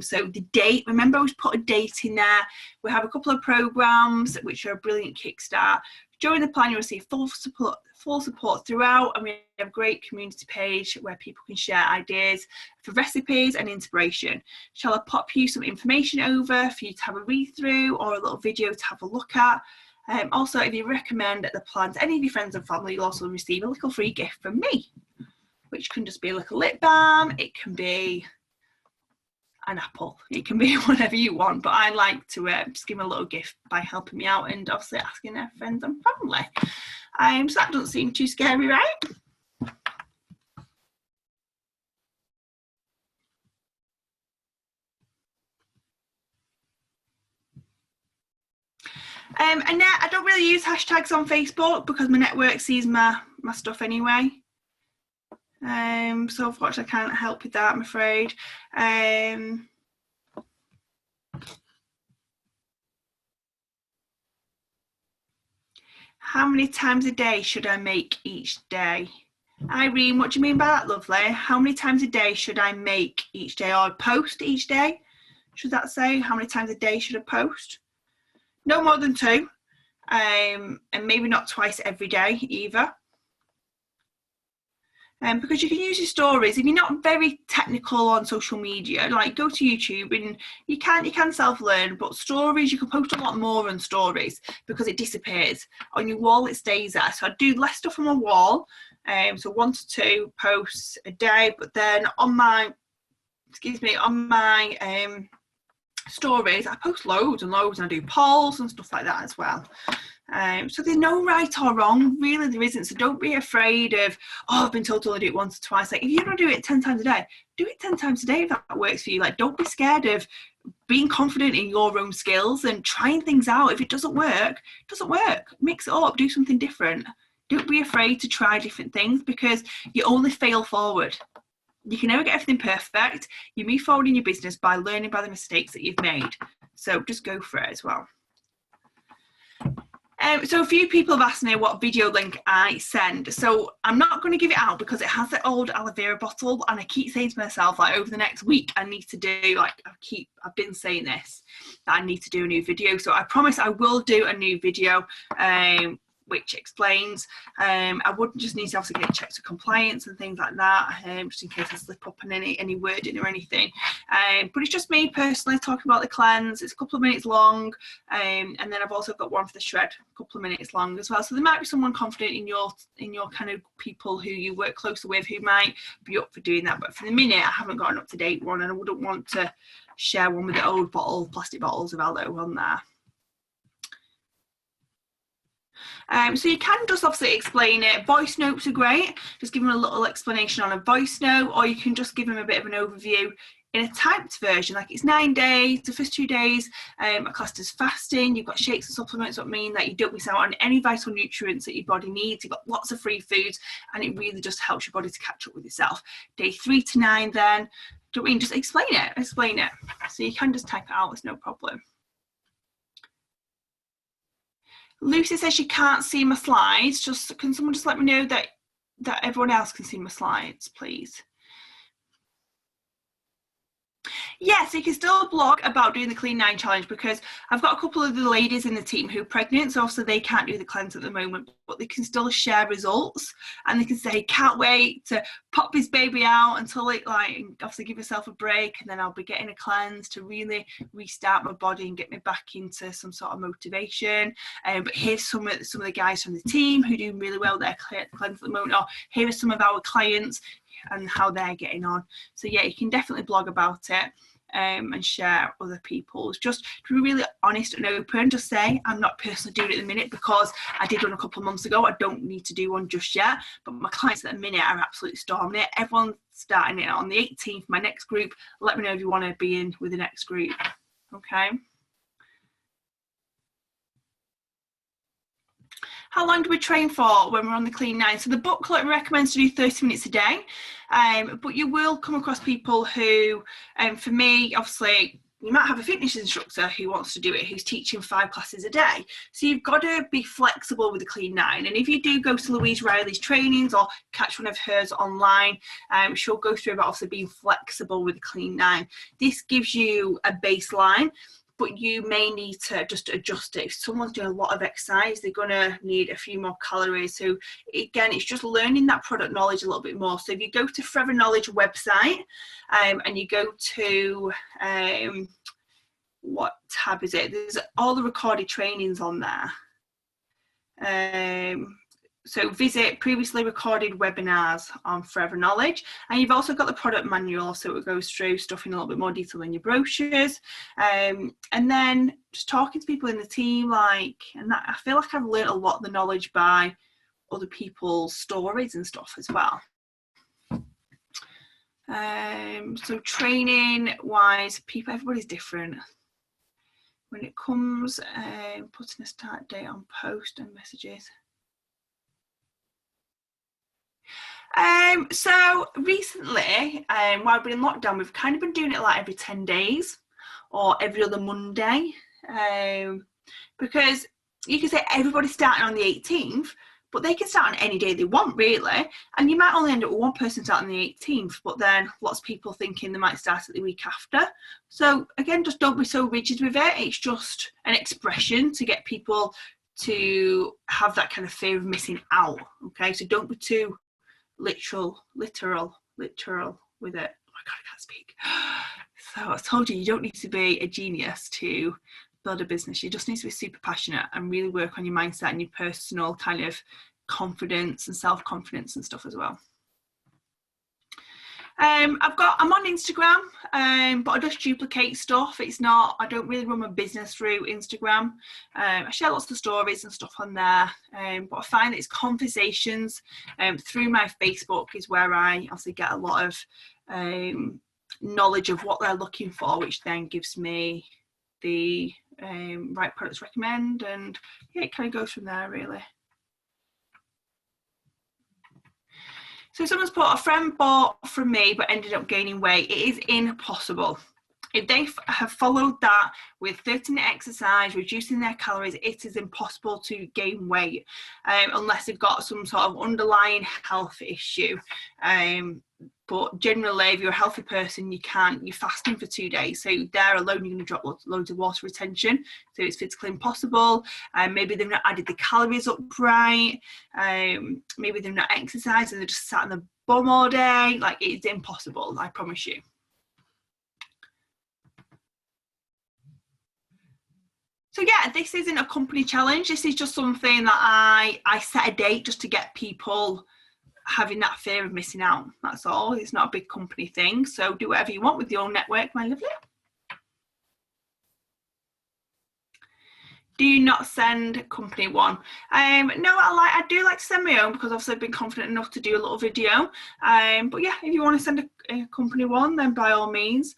So the date, remember I always put a date in there. We have a couple of programs which are a brilliant kickstart. During the plan, you'll receive full support throughout, and we have a great community page where people can share ideas for recipes and inspiration. Shall I pop you some information over for you to have a read through, or a little video to have a look at? Also, if you recommend the plan to any of your friends and family, you'll also receive a little free gift from me, which can just be a little lip balm, it can be an apple, it can be whatever you want, but I like to just give them a little gift by helping me out and obviously asking their friends and family. So that doesn't seem too scary, right? And now I don't really use hashtags on Facebook because my network sees my stuff anyway. So unfortunately I can't help with that, I'm afraid. How many times a day should I make each day? Irene, what do you mean by that, lovely? How many times a day should I make each day, or post each day? Should that say how many times a day should I post? No more than 2, and maybe not twice every day either. Because you can use your stories. If you're not very technical on social media, like go to YouTube and you can self-learn, but stories, you can post a lot more on stories because it disappears. On your wall, it stays there. So I do less stuff on my wall, so 1 to 2 posts a day, but then on my, stories, I post loads and loads, and I do polls and stuff like that as well. So there's no right or wrong, really there isn't. So don't be afraid of, oh, I've been told to only do it once or twice. Like, if you don't do it 10 times a day, do it 10 times a day if that works for you. Like, don't be scared of being confident in your own skills and trying things out. If it doesn't work, it doesn't work. Mix it up, do something different. Don't be afraid to try different things, because you only fail forward. You can never get everything perfect. You move forward in your business by learning by the mistakes that you've made. So just go for it as well. So a few people have asked me what video link I send. So I'm not going to give it out because it has the old aloe vera bottle, and I keep saying to myself, like, over the next week I need to do, like, I've been saying this, that I need to do a new video. So I promise I will do a new video which explains. I would just need to obviously get checked for compliance and things like that, just in case I slip up on any wording or anything. But it's just me personally talking about the cleanse. It's a couple of minutes long, and then I've also got one for the shred, a couple of minutes long as well. So there might be someone confident in your kind of people who you work closer with who might be up for doing that. But for the minute, I haven't got an up-to-date one, and I wouldn't want to share one with the old plastic bottles of aloe on there. So you can just obviously explain it. Voice notes are great. Just give them a little explanation on a voice note, or you can just give them a bit of an overview in a typed version, like it's 9 days, the first 2 days are classed as fasting, you've got shakes and supplements that mean that you don't miss out on any vital nutrients that your body needs, you've got lots of free foods, and it really just helps your body to catch up with itself. Day 3 to 9 then, do you mean just explain it. So you can just type it out, it's no problem. Lucy says she can't see my slides. Can someone just let me know that everyone else can see my slides, please? Yeah, so you can still blog about doing the Clean 9 challenge, because I've got a couple of the ladies in the team who are pregnant, so also they can't do the cleanse at the moment, but they can still share results, and they can say, can't wait to pop this baby out until it, like, obviously give yourself a break, and then I'll be getting a cleanse to really restart my body and get me back into some sort of motivation. But here's some of the guys from the team who do really well their cleanse at the moment, or here are some of our clients and how they're getting on. So yeah, you can definitely blog about it and share other people's. Just to be really honest and open, just say I'm not personally doing it at the minute because I did one a couple of months ago. I don't need to do one just yet, but my clients at the minute are absolutely storming it. Everyone's starting it on the 18th, my next group. Let me know if you want to be in with the next group. Okay. How long do we train for when we're on the Clean 9? So the booklet recommends to do 30 minutes a day, but you will come across people who, for me, obviously, you might have a fitness instructor who wants to do it, who's teaching 5 classes a day. So you've got to be flexible with the Clean 9. And if you do go to Louise Riley's trainings or catch one of hers online, she'll go through about obviously being flexible with the Clean 9. This gives you a baseline, but you may need to just adjust it. If someone's doing a lot of exercise, they're going to need a few more calories. So again, it's just learning that product knowledge a little bit more. So if you go to Forever Knowledge website and you go to, what tab is it? There's all the recorded trainings on there. So visit previously recorded webinars on Forever Knowledge, and you've also got the product manual, so it goes through stuff in a little bit more detail than your brochures, and then just talking to people in the team, and that, I feel like I've learned a lot of the knowledge by other people's stories and stuff as well. So training wise, everybody's different when it comes putting a start date on post and messages. So recently, while I've been in lockdown, we've kind of been doing it like every 10 days or every other Monday, because you can say everybody's starting on the 18th, but they can start on any day they want, really. And you might only end up with one person starting on the 18th, but then lots of people thinking they might start at the week after. So again, just don't be so rigid with it. It's just an expression to get people to have that kind of fear of missing out. Okay, so don't be too literal with it. Oh my God, I can't speak. So I told you don't need to be a genius to build a business. You just need to be super passionate and really work on your mindset and your personal kind of confidence and self-confidence and stuff as well. I'm on Instagram, but I just duplicate stuff. I don't really run my business through Instagram. I share lots of stories and stuff on there, but I find that it's conversations through my Facebook is where I also get a lot of knowledge of what they're looking for, which then gives me the right products to recommend, and yeah, it kind of goes from there really. So someone's put, a friend bought from me but ended up gaining weight. It is impossible. If they have followed that with 30-minute exercise, reducing their calories, it is impossible to gain weight unless they've got some sort of underlying health issue. But generally, if you're a healthy person, you're fasting for 2 days. So there alone, you're going to drop loads of water retention. So it's physically impossible. Maybe they've not added the calories up right. Maybe they've not exercised and they're just sat in the bum all day. Like, it's impossible, I promise you. So yeah, this isn't a company challenge. This is just something that I set a date just to get people having that fear of missing out. That's all. It's not a big company thing. So do whatever you want with your network, my lovely. Do you not send company one? No, I do like to send my own because obviously I've been confident enough to do a little video. But yeah, if you want to send a company one, then by all means.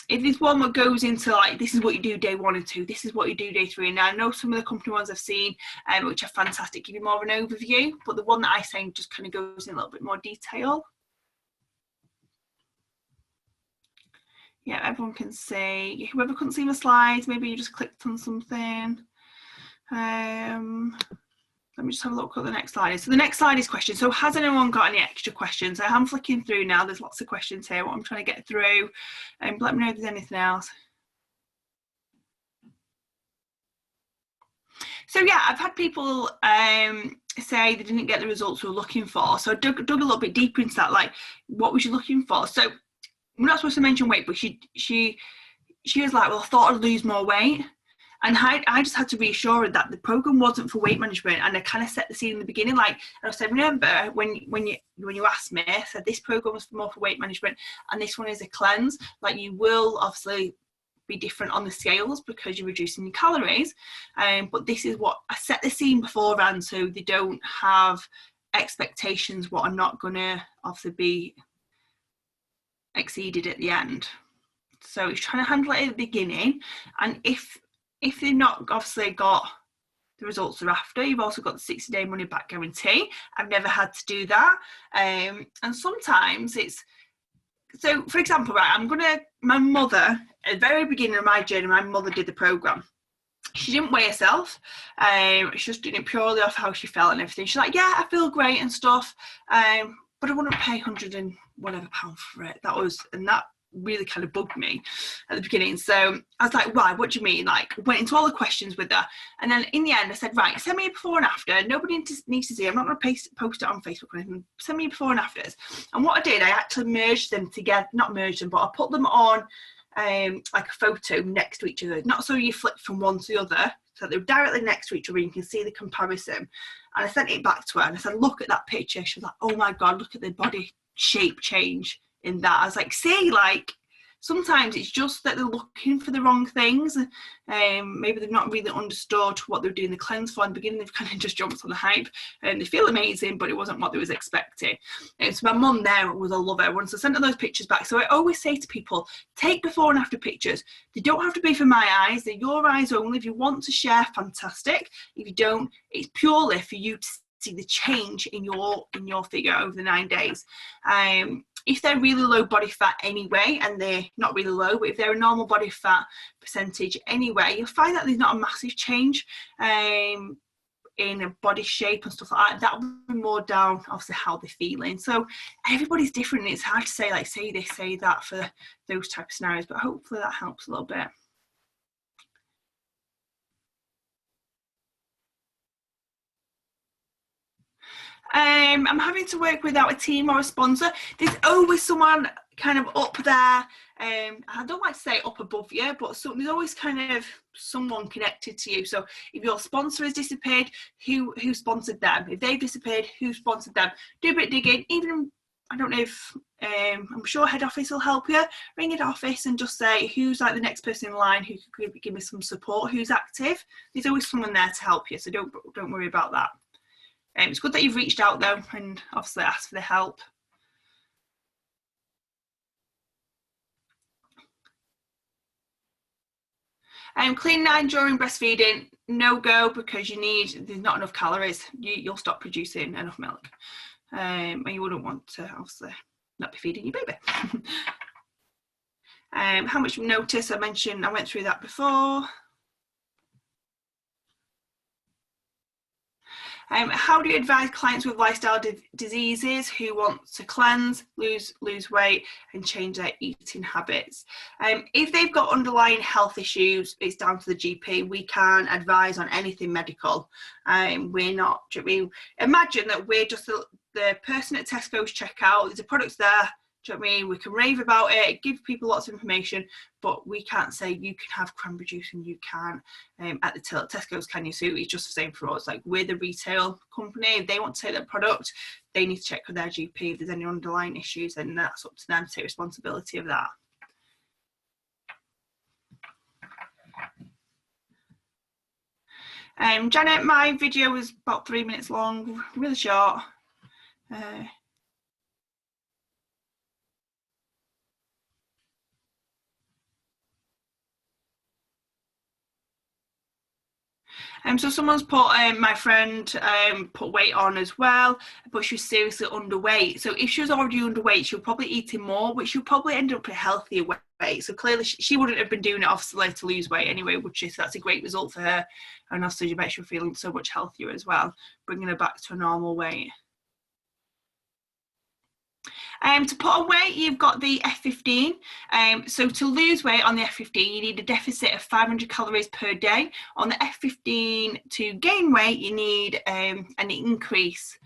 If there's one that goes into like, this is what you do day 1 and 2, this is what you do day 3. And I know some of the company ones I've seen, which are fantastic, give you more of an overview, but the one that I send just kind of goes in a little bit more detail. Yeah, everyone can see. Whoever couldn't see my slides, maybe you just clicked on something. Let me just have a look at the next slide. So the next slide is questions. So has anyone got any extra questions? I'm flicking through now. There's lots of questions here, what I'm trying to get through. Let me know if there's anything else. So yeah, I've had people say they didn't get the results we were looking for. So I dug a little bit deeper into that, like what was you looking for? So we're not supposed to mention weight, but she was like, well, I thought I'd lose more weight. And I just had to reassure her that the program wasn't for weight management, and I kind of set the scene in the beginning. Like I said, remember when you asked me, I said this program was more for weight management, and this one is a cleanse. Like you will obviously be different on the scales because you're reducing your calories, but this is what I set the scene beforehand, so they don't have expectations what are not gonna obviously be exceeded at the end. So it's trying to handle it at the beginning, and if they've not obviously got the results they're after, you've also got the 60-day money back guarantee. I've never had to do that, and sometimes it's, so for example, right, my mother, at the very beginning of my journey, my mother did the program. She didn't weigh herself, she just did it purely off how she felt and everything. She's like, yeah, I feel great and stuff, but I wouldn't pay 100 and whatever pound for it. That really kind of bugged me at the beginning. So I was like, why, what do you mean? Like, went into all the questions with her, and then in the end I said, right, send me a before and after. Nobody needs to see, I'm not going to post it on Facebook or anything. Send me a before and afters. And what I did, I actually merged them together, not merged them, but I put them on like a photo next to each other, not so you flip from one to the other, so they're directly next to each other and you can see the comparison. And I sent it back to her and I said, look at that picture. She was like, oh my god, look at the body shape change in that. I was like, see, like sometimes it's just that they're looking for the wrong things. Maybe they've not really understood what they're doing the cleanse for in the beginning. They've kind of just jumped on the hype and they feel amazing, but it wasn't what they was expecting. So my mum there was a lover. Once I sent her those pictures back, so I always say to people, take before and after pictures. They don't have to be for my eyes, they're your eyes only. If you want to share, fantastic. If you don't, it's purely for you to see the change in your figure over the 9 days. If they're really low body fat anyway, and they're not really low, but if they're a normal body fat percentage anyway, you'll find that there's not a massive change in a body shape and stuff like that. That will be more down obviously how they're feeling. So everybody's different. It's hard to say like say this, say that for those type of scenarios, but hopefully that helps a little bit. I'm having to work without a team or a sponsor. There's always someone kind of up there. I don't like to say up above you, but there's always kind of someone connected to you. So if your sponsor has disappeared, who sponsored them? If they've disappeared, who sponsored them? Do a bit of digging. Even, I don't know if, I'm sure head office will help you. Ring head office and just say, who's like the next person in line who could give me some support, who's active. There's always someone there to help you, so don't worry about that. It's good that you've reached out though and obviously asked for the help. Clean 9 during breastfeeding, no go, because there's not enough calories. You'll stop producing enough milk, and you wouldn't want to obviously not be feeding your baby. How much notice? I went through that before. How do you advise clients with lifestyle diseases who want to cleanse, lose weight and change their eating habits? If they've got underlying health issues, it's down to the GP. We can't advise on anything medical. We're not, imagine that we're just the person at Tesco's checkout. There's a product there. Do you know what I mean? We can rave about it, give people lots of information, but we can't say you can have cranberry juice and you can't at the till at Tesco's, can you? So it's just the same for us. Like, we're the retail company. If they want to take their product, they need to check with their GP if there's any underlying issues, and that's up to them to take responsibility of that. Janet, my video was about 3 minutes long, really short. So someone's put, my friend put weight on as well, but she was seriously underweight. So if she was already underweight, she was probably eating more, which she would probably end up with a healthier weight. So clearly she wouldn't have been doing it obviously to lose weight anyway, would she? So that's a great result for her. And also you bet she's feeling so much healthier as well, bringing her back to a normal weight. To put on weight, you've got the F15. So to lose weight on the F15, you need a deficit of 500 calories per day. On the F15, to gain weight, you need an increase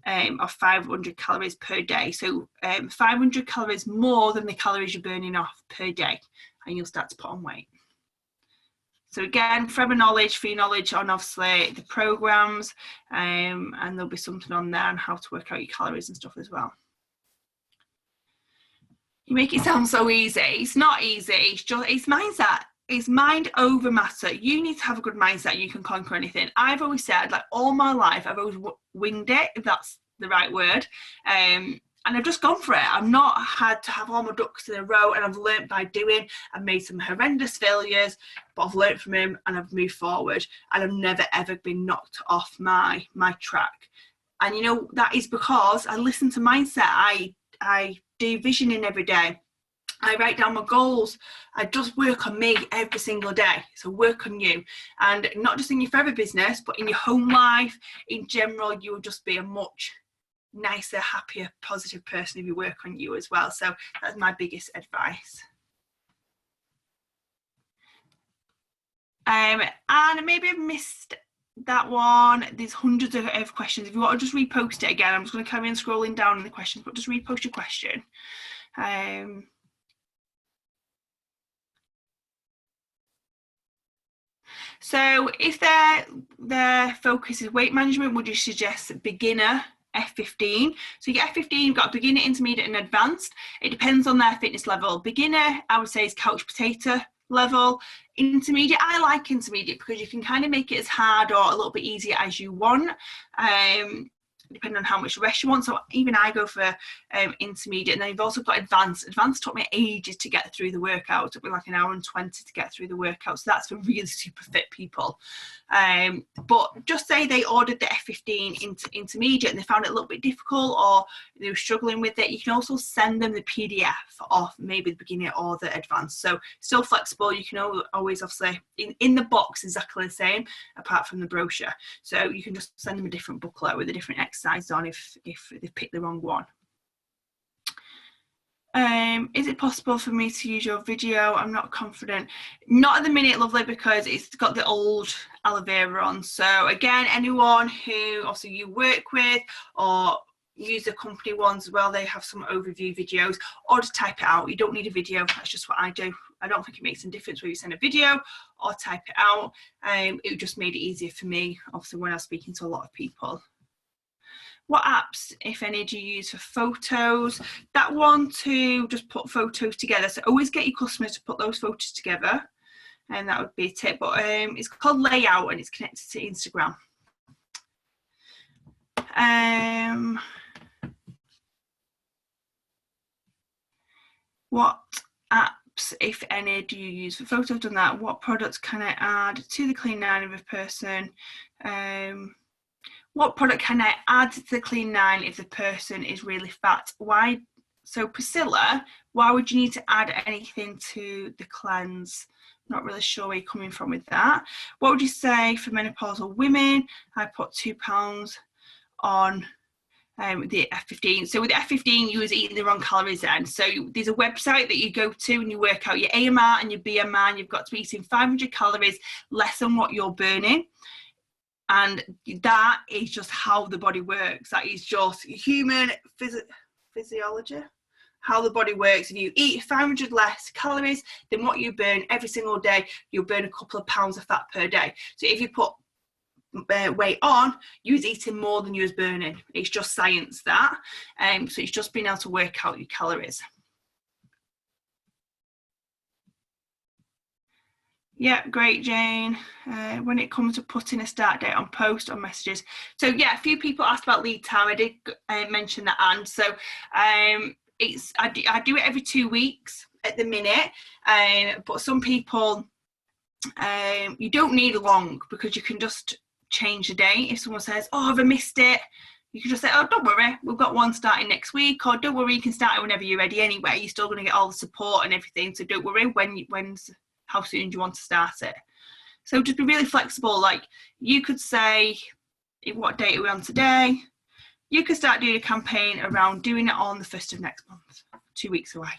of 500 calories per day. So 500 calories more than the calories you're burning off per day, and you'll start to put on weight. So again, for your knowledge on obviously the programs, and there'll be something on there on how to work out your calories and stuff as well. You make it sound so easy. It's not easy. It's mindset. It's mind over matter. You need to have a good mindset. You can conquer anything. I've always said, like all my life, I've always winged it, if that's the right word. And I've just gone for it. I've not had to have all my ducks in a row, and I've learnt by doing. I've made some horrendous failures, but I've learnt from them and I've moved forward, and I've never ever been knocked off my track. And you know, that is because I listen to mindset. I do visioning every day. I write down my goals. I just work on me every single day. So work on you, and not just in your forever business, but in your home life in general. You will just be a much nicer, happier, positive person if you work on you as well. So that's my biggest advice. And maybe I've missed that one. There's hundreds of questions. If you want to just repost it again, I'm just going to carry on scrolling down in the questions, but just repost your question. So if their focus is weight management, would you suggest beginner F15? So you get F15, you've got beginner, intermediate and advanced. It depends on their fitness level. Beginner, I would say, is couch potato level. Intermediate, I like intermediate because you can kind of make it as hard or a little bit easier as you want, depending on how much rest you want. So even I go for intermediate. And then you've also got advanced. Advanced took me ages to get through the workout. It took me like an hour and 20 to get through the workout. So that's for really super fit people. But just say they ordered the F15 into intermediate and they found it a little bit difficult, or they were struggling with it. You can also send them the PDF of maybe the beginner or the advanced. So still flexible. You can always obviously in the box exactly the same, apart from the brochure. So you can just send them a different booklet with a different exercise on if they've picked the wrong one. Is it possible for me to use your video? I'm not confident. Not at the minute, lovely, because it's got the old aloe vera on. So again, anyone who also you work with or use the company ones as well, they have some overview videos, or just type it out. You don't need a video. That's just what I do. I don't think it makes a difference whether you send a video or type it out. It just made it easier for me, obviously, when I was speaking to a lot of people. What apps, if any, do you use for photos? That one to just put photos together. So always get your customers to put those photos together. And that would be a tip. But it's called Layout and it's connected to Instagram. What apps, if any, do you use for photos? I've done that. What products can I add to the Clean 9 of a person? What product can I add to the Clean 9 if the person is really fat? Why? So Priscilla, why would you need to add anything to the cleanse? Not really sure where you're coming from with that. What would you say for menopausal women? I put 2 pounds on the F15. So with the F15, you was eating the wrong calories then. So there's a website that you go to and you work out your AMR and your BMR, and you've got to be eating 500 calories less than what you're burning. And that is just how the body works. That is just human physiology, how the body works. If you eat 500 less calories than what you burn every single day, you'll burn a couple of pounds of fat per day. So if you put weight on, you was eating more than you was burning. It's just science, that. So it's just being able to work out your calories. Yeah, great, Jane. When it comes to putting a start date on post or messages. So yeah, a few people asked about lead time. I did mention that, and so I do it every 2 weeks at the minute. But some people, you don't need long, because you can just change the date. If someone says, "Oh, have I missed it?" You can just say, "Oh, don't worry, we've got one starting next week," or "Don't worry, you can start it whenever you're ready anyway. You're still going to get all the support and everything, so don't worry how soon do you want to start it." So just be really flexible. Like, you could say, what date are we on today? You could start doing a campaign around doing it on the 1st of next month, 2 weeks away.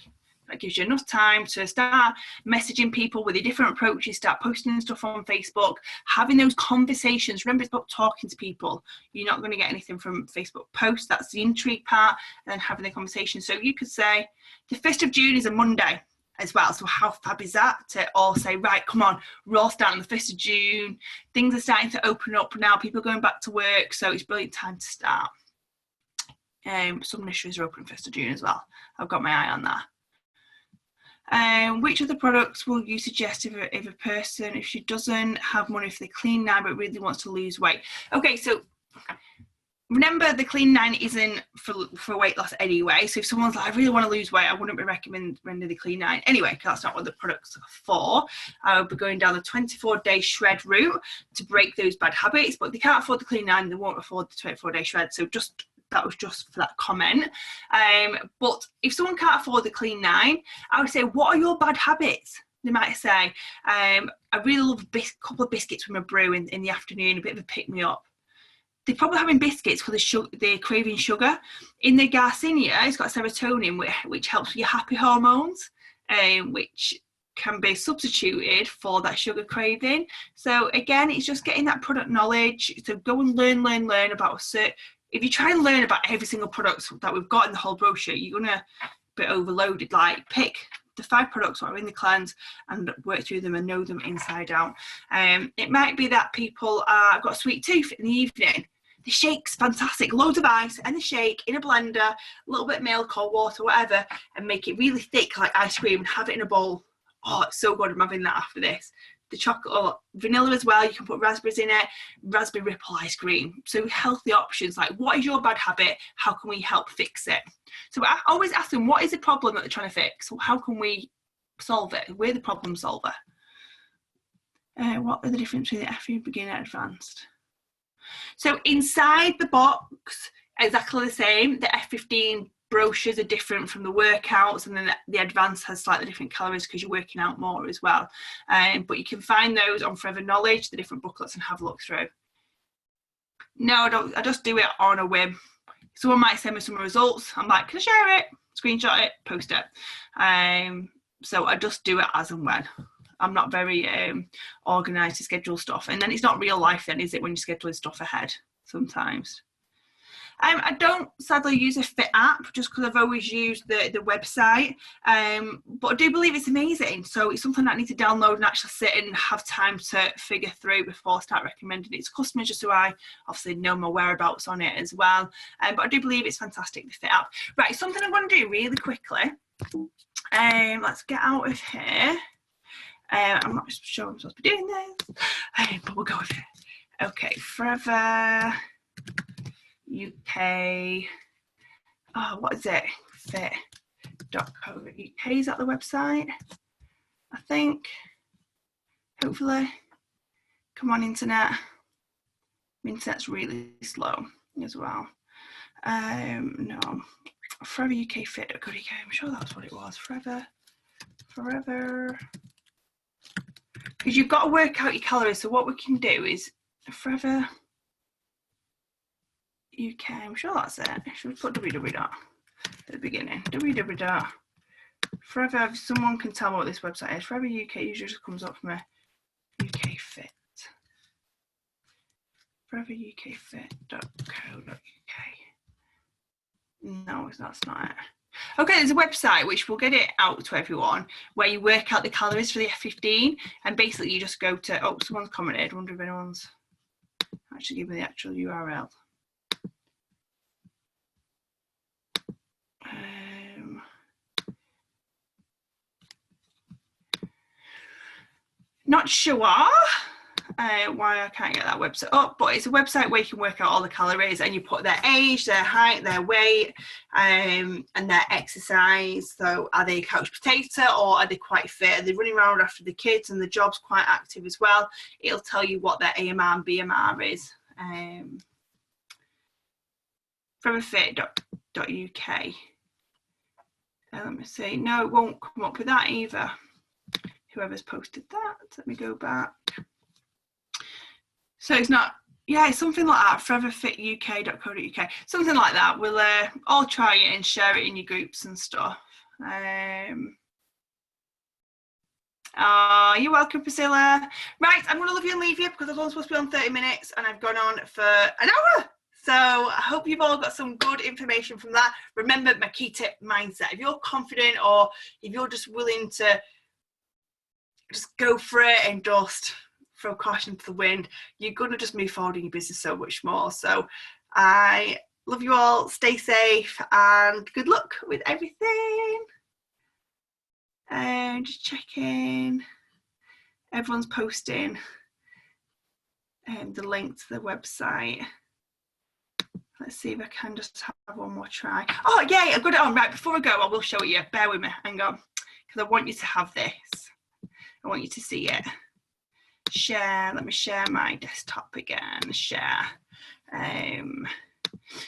That gives you enough time to start messaging people with your different approaches, start posting stuff on Facebook, having those conversations. Remember, it's about talking to people. You're not going to get anything from Facebook posts. That's the intrigue part, and then having the conversation. So you could say the 1st of June is a Monday as well. So how fab is that to all say, right, come on, we're all starting the 1st of June. Things are starting to open up now. People are going back to work. So it's a brilliant time to start. Some nurseries are open 1st of June as well. I've got my eye on that. Which of the products will you suggest if a person, if she doesn't have money for the Clean 9 but really wants to lose weight? Okay, so remember, the Clean 9 isn't for weight loss anyway. So if someone's like, "I really want to lose weight," I wouldn't be recommending the Clean 9 anyway, because that's not what the product's for. I would be going down the 24-day shred route to break those bad habits. But if they can't afford the Clean 9, they won't afford the 24-day shred. So that was just for that comment. But if someone can't afford the Clean 9, I would say, what are your bad habits? They might say, I really love a couple of biscuits with my brew in the afternoon, a bit of a pick-me-up. They're probably having biscuits because they're craving sugar. In the Garcinia, it's got serotonin, which helps with your happy hormones, which can be substituted for that sugar craving. So again, it's just getting that product knowledge. So go and learn about if you try and learn about every single product that we've got in the whole brochure, you're going to be overloaded. Like, pick the 5 products that are in the cleanse and work through them and know them inside out. It might be that people have got a sweet tooth in the evening. The shake's fantastic. Loads of ice and the shake in a blender, a little bit of milk or water, whatever, and make it really thick like ice cream and have it in a bowl. Oh, it's so good. I'm having that after this. The chocolate or vanilla as well. You can put raspberries in it, raspberry ripple ice cream. So healthy options. Like, what is your bad habit? How can we help fix it? So I always ask them, what is the problem that they're trying to fix? How can we solve it? We're the problem solver. What are the difference between the FE beginner and advanced? So inside the box, exactly the same. The F15 brochures are different from the workouts, and then the advanced has slightly different calories because you're working out more as well. But you can find those on Forever Knowledge, the different booklets, and have a look through. No, I don't. I just do it on a whim. Someone might send me some results. I'm like, can I share it? Screenshot it, post it. So I just do it as and when. I'm not very organised to schedule stuff. And then it's not real life then, is it, when you're scheduling stuff ahead sometimes? I don't sadly use a Fit app, just because I've always used the website, but I do believe it's amazing. So it's something that I need to download and actually sit and have time to figure through before I start recommending it to customers, just so I obviously know my whereabouts on it as well. But I do believe it's fantastic, the Fit app. Right, something I want to do really quickly. Let's get out of here. I'm not sure I'm supposed to be doing this, but we'll go with it. Okay, Forever UK. Oh, what is it? Fit.co.uk. Is that the website? I think. Hopefully. Come on, internet. My internet's really slow as well. No. Forever UK Fit.co.uk. I'm sure that's what it was. Forever. Because you've got to work out your calories. So what we can do is Forever UK. I'm sure that's it. Should we put www at the beginning? www. Forever. If someone can tell me what this website is. Forever UK usually just comes up for me. UK Fit. foreverukfit.co.uk. No, that's not it. Okay, there's a website which will get it out to everyone where you work out the calories for the F15, and basically you just go to, oh, someone's commented, I wonder if anyone's actually given the actual URL. Not sure why I can't get that website up, but it's a website where you can work out all the calories and you put their age, their height, their weight, and their exercise. So are they a couch potato or are they quite fit? Are they running around after the kids and the job's quite active as well? It'll tell you what their AMR and BMR is. Foreverfit.uk. Let me see. No, it won't come up with that either. Whoever's posted that. Let me go back. So it's not, yeah, it's something like that, foreverfituk.co.uk, something like that. We'll all try it and share it in your groups and stuff. You're welcome, Priscilla. Right, I'm going to leave you and leave you because I was only supposed to be on 30 minutes and I've gone on for an hour. So I hope you've all got some good information from that. Remember my key tip mindset. If you're confident or if you're just willing to just go for it and just throw caution to the wind, you're going to just move forward in your business so much more. So I love you all. Stay safe and good luck with everything. And just checking. Everyone's posting the link to the website. Let's see if I can just have one more try. Oh, yay, I've got it on. Right, before I go, I will show it you. Bear with me. Hang on. Because I want you to have this. I want you to see it. Share. Let me share my desktop again. Share.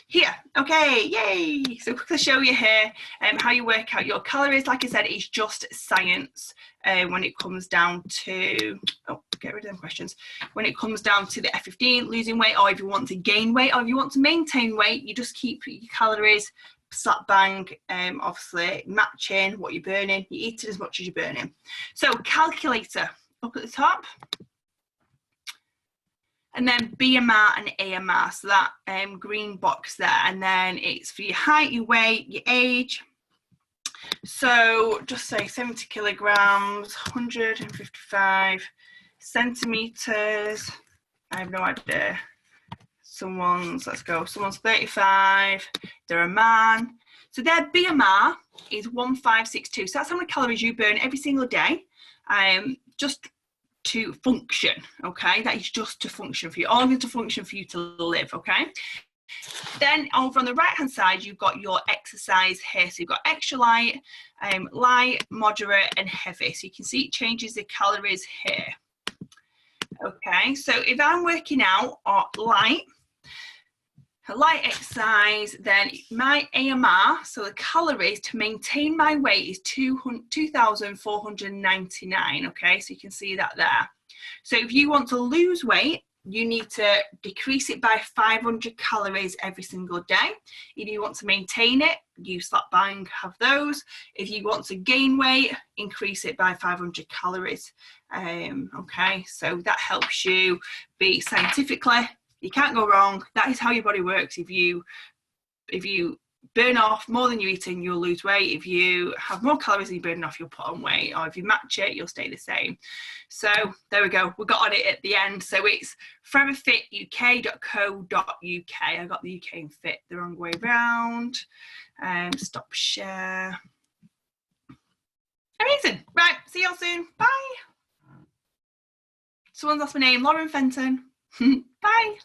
Here. Okay, yay. So quickly show you here how you work out your calories. Like I said, it's just science when it comes down to, oh, get rid of them questions. When it comes down to the F15, losing weight, or if you want to gain weight, or if you want to maintain weight, you just keep your calories slap bang, obviously matching what you're burning. You eat it as much as you're burning. So calculator up at the top. And then BMR and AMR, so that green box there. And then it's for your height, your weight, your age. So just say 70 kilograms, 155 centimeters. I have no idea. Someone's 35, they're a man. So their BMR is 1562. So that's how many calories you burn every single day. Just to function, okay? That is just to function for you, only to function for you to live, okay? Then over on the right hand side, you've got your exercise here. So you've got extra light, light, moderate, and heavy. So you can see it changes the calories here. Okay, so if I'm working out light exercise, then my AMR, so the calories to maintain my weight is 2,499, okay? So you can see that there. So if you want to lose weight, you need to decrease it by 500 calories every single day. If you want to maintain it, you slap bang, have those. If you want to gain weight, increase it by 500 calories. Okay, so that helps you be scientifically, you can't go wrong. That is how your body works. If you burn off more than you're eating, you'll lose weight. If you have more calories than you burn off, you'll put on weight. Or if you match it, you'll stay the same. So there we go. We got on it at the end. So it's foreverfituk.co.uk. I got the UK and fit the wrong way around. Stop share. Amazing. Right. See y'all soon. Bye. Someone's asked my name. Lauren Fenton. Bye.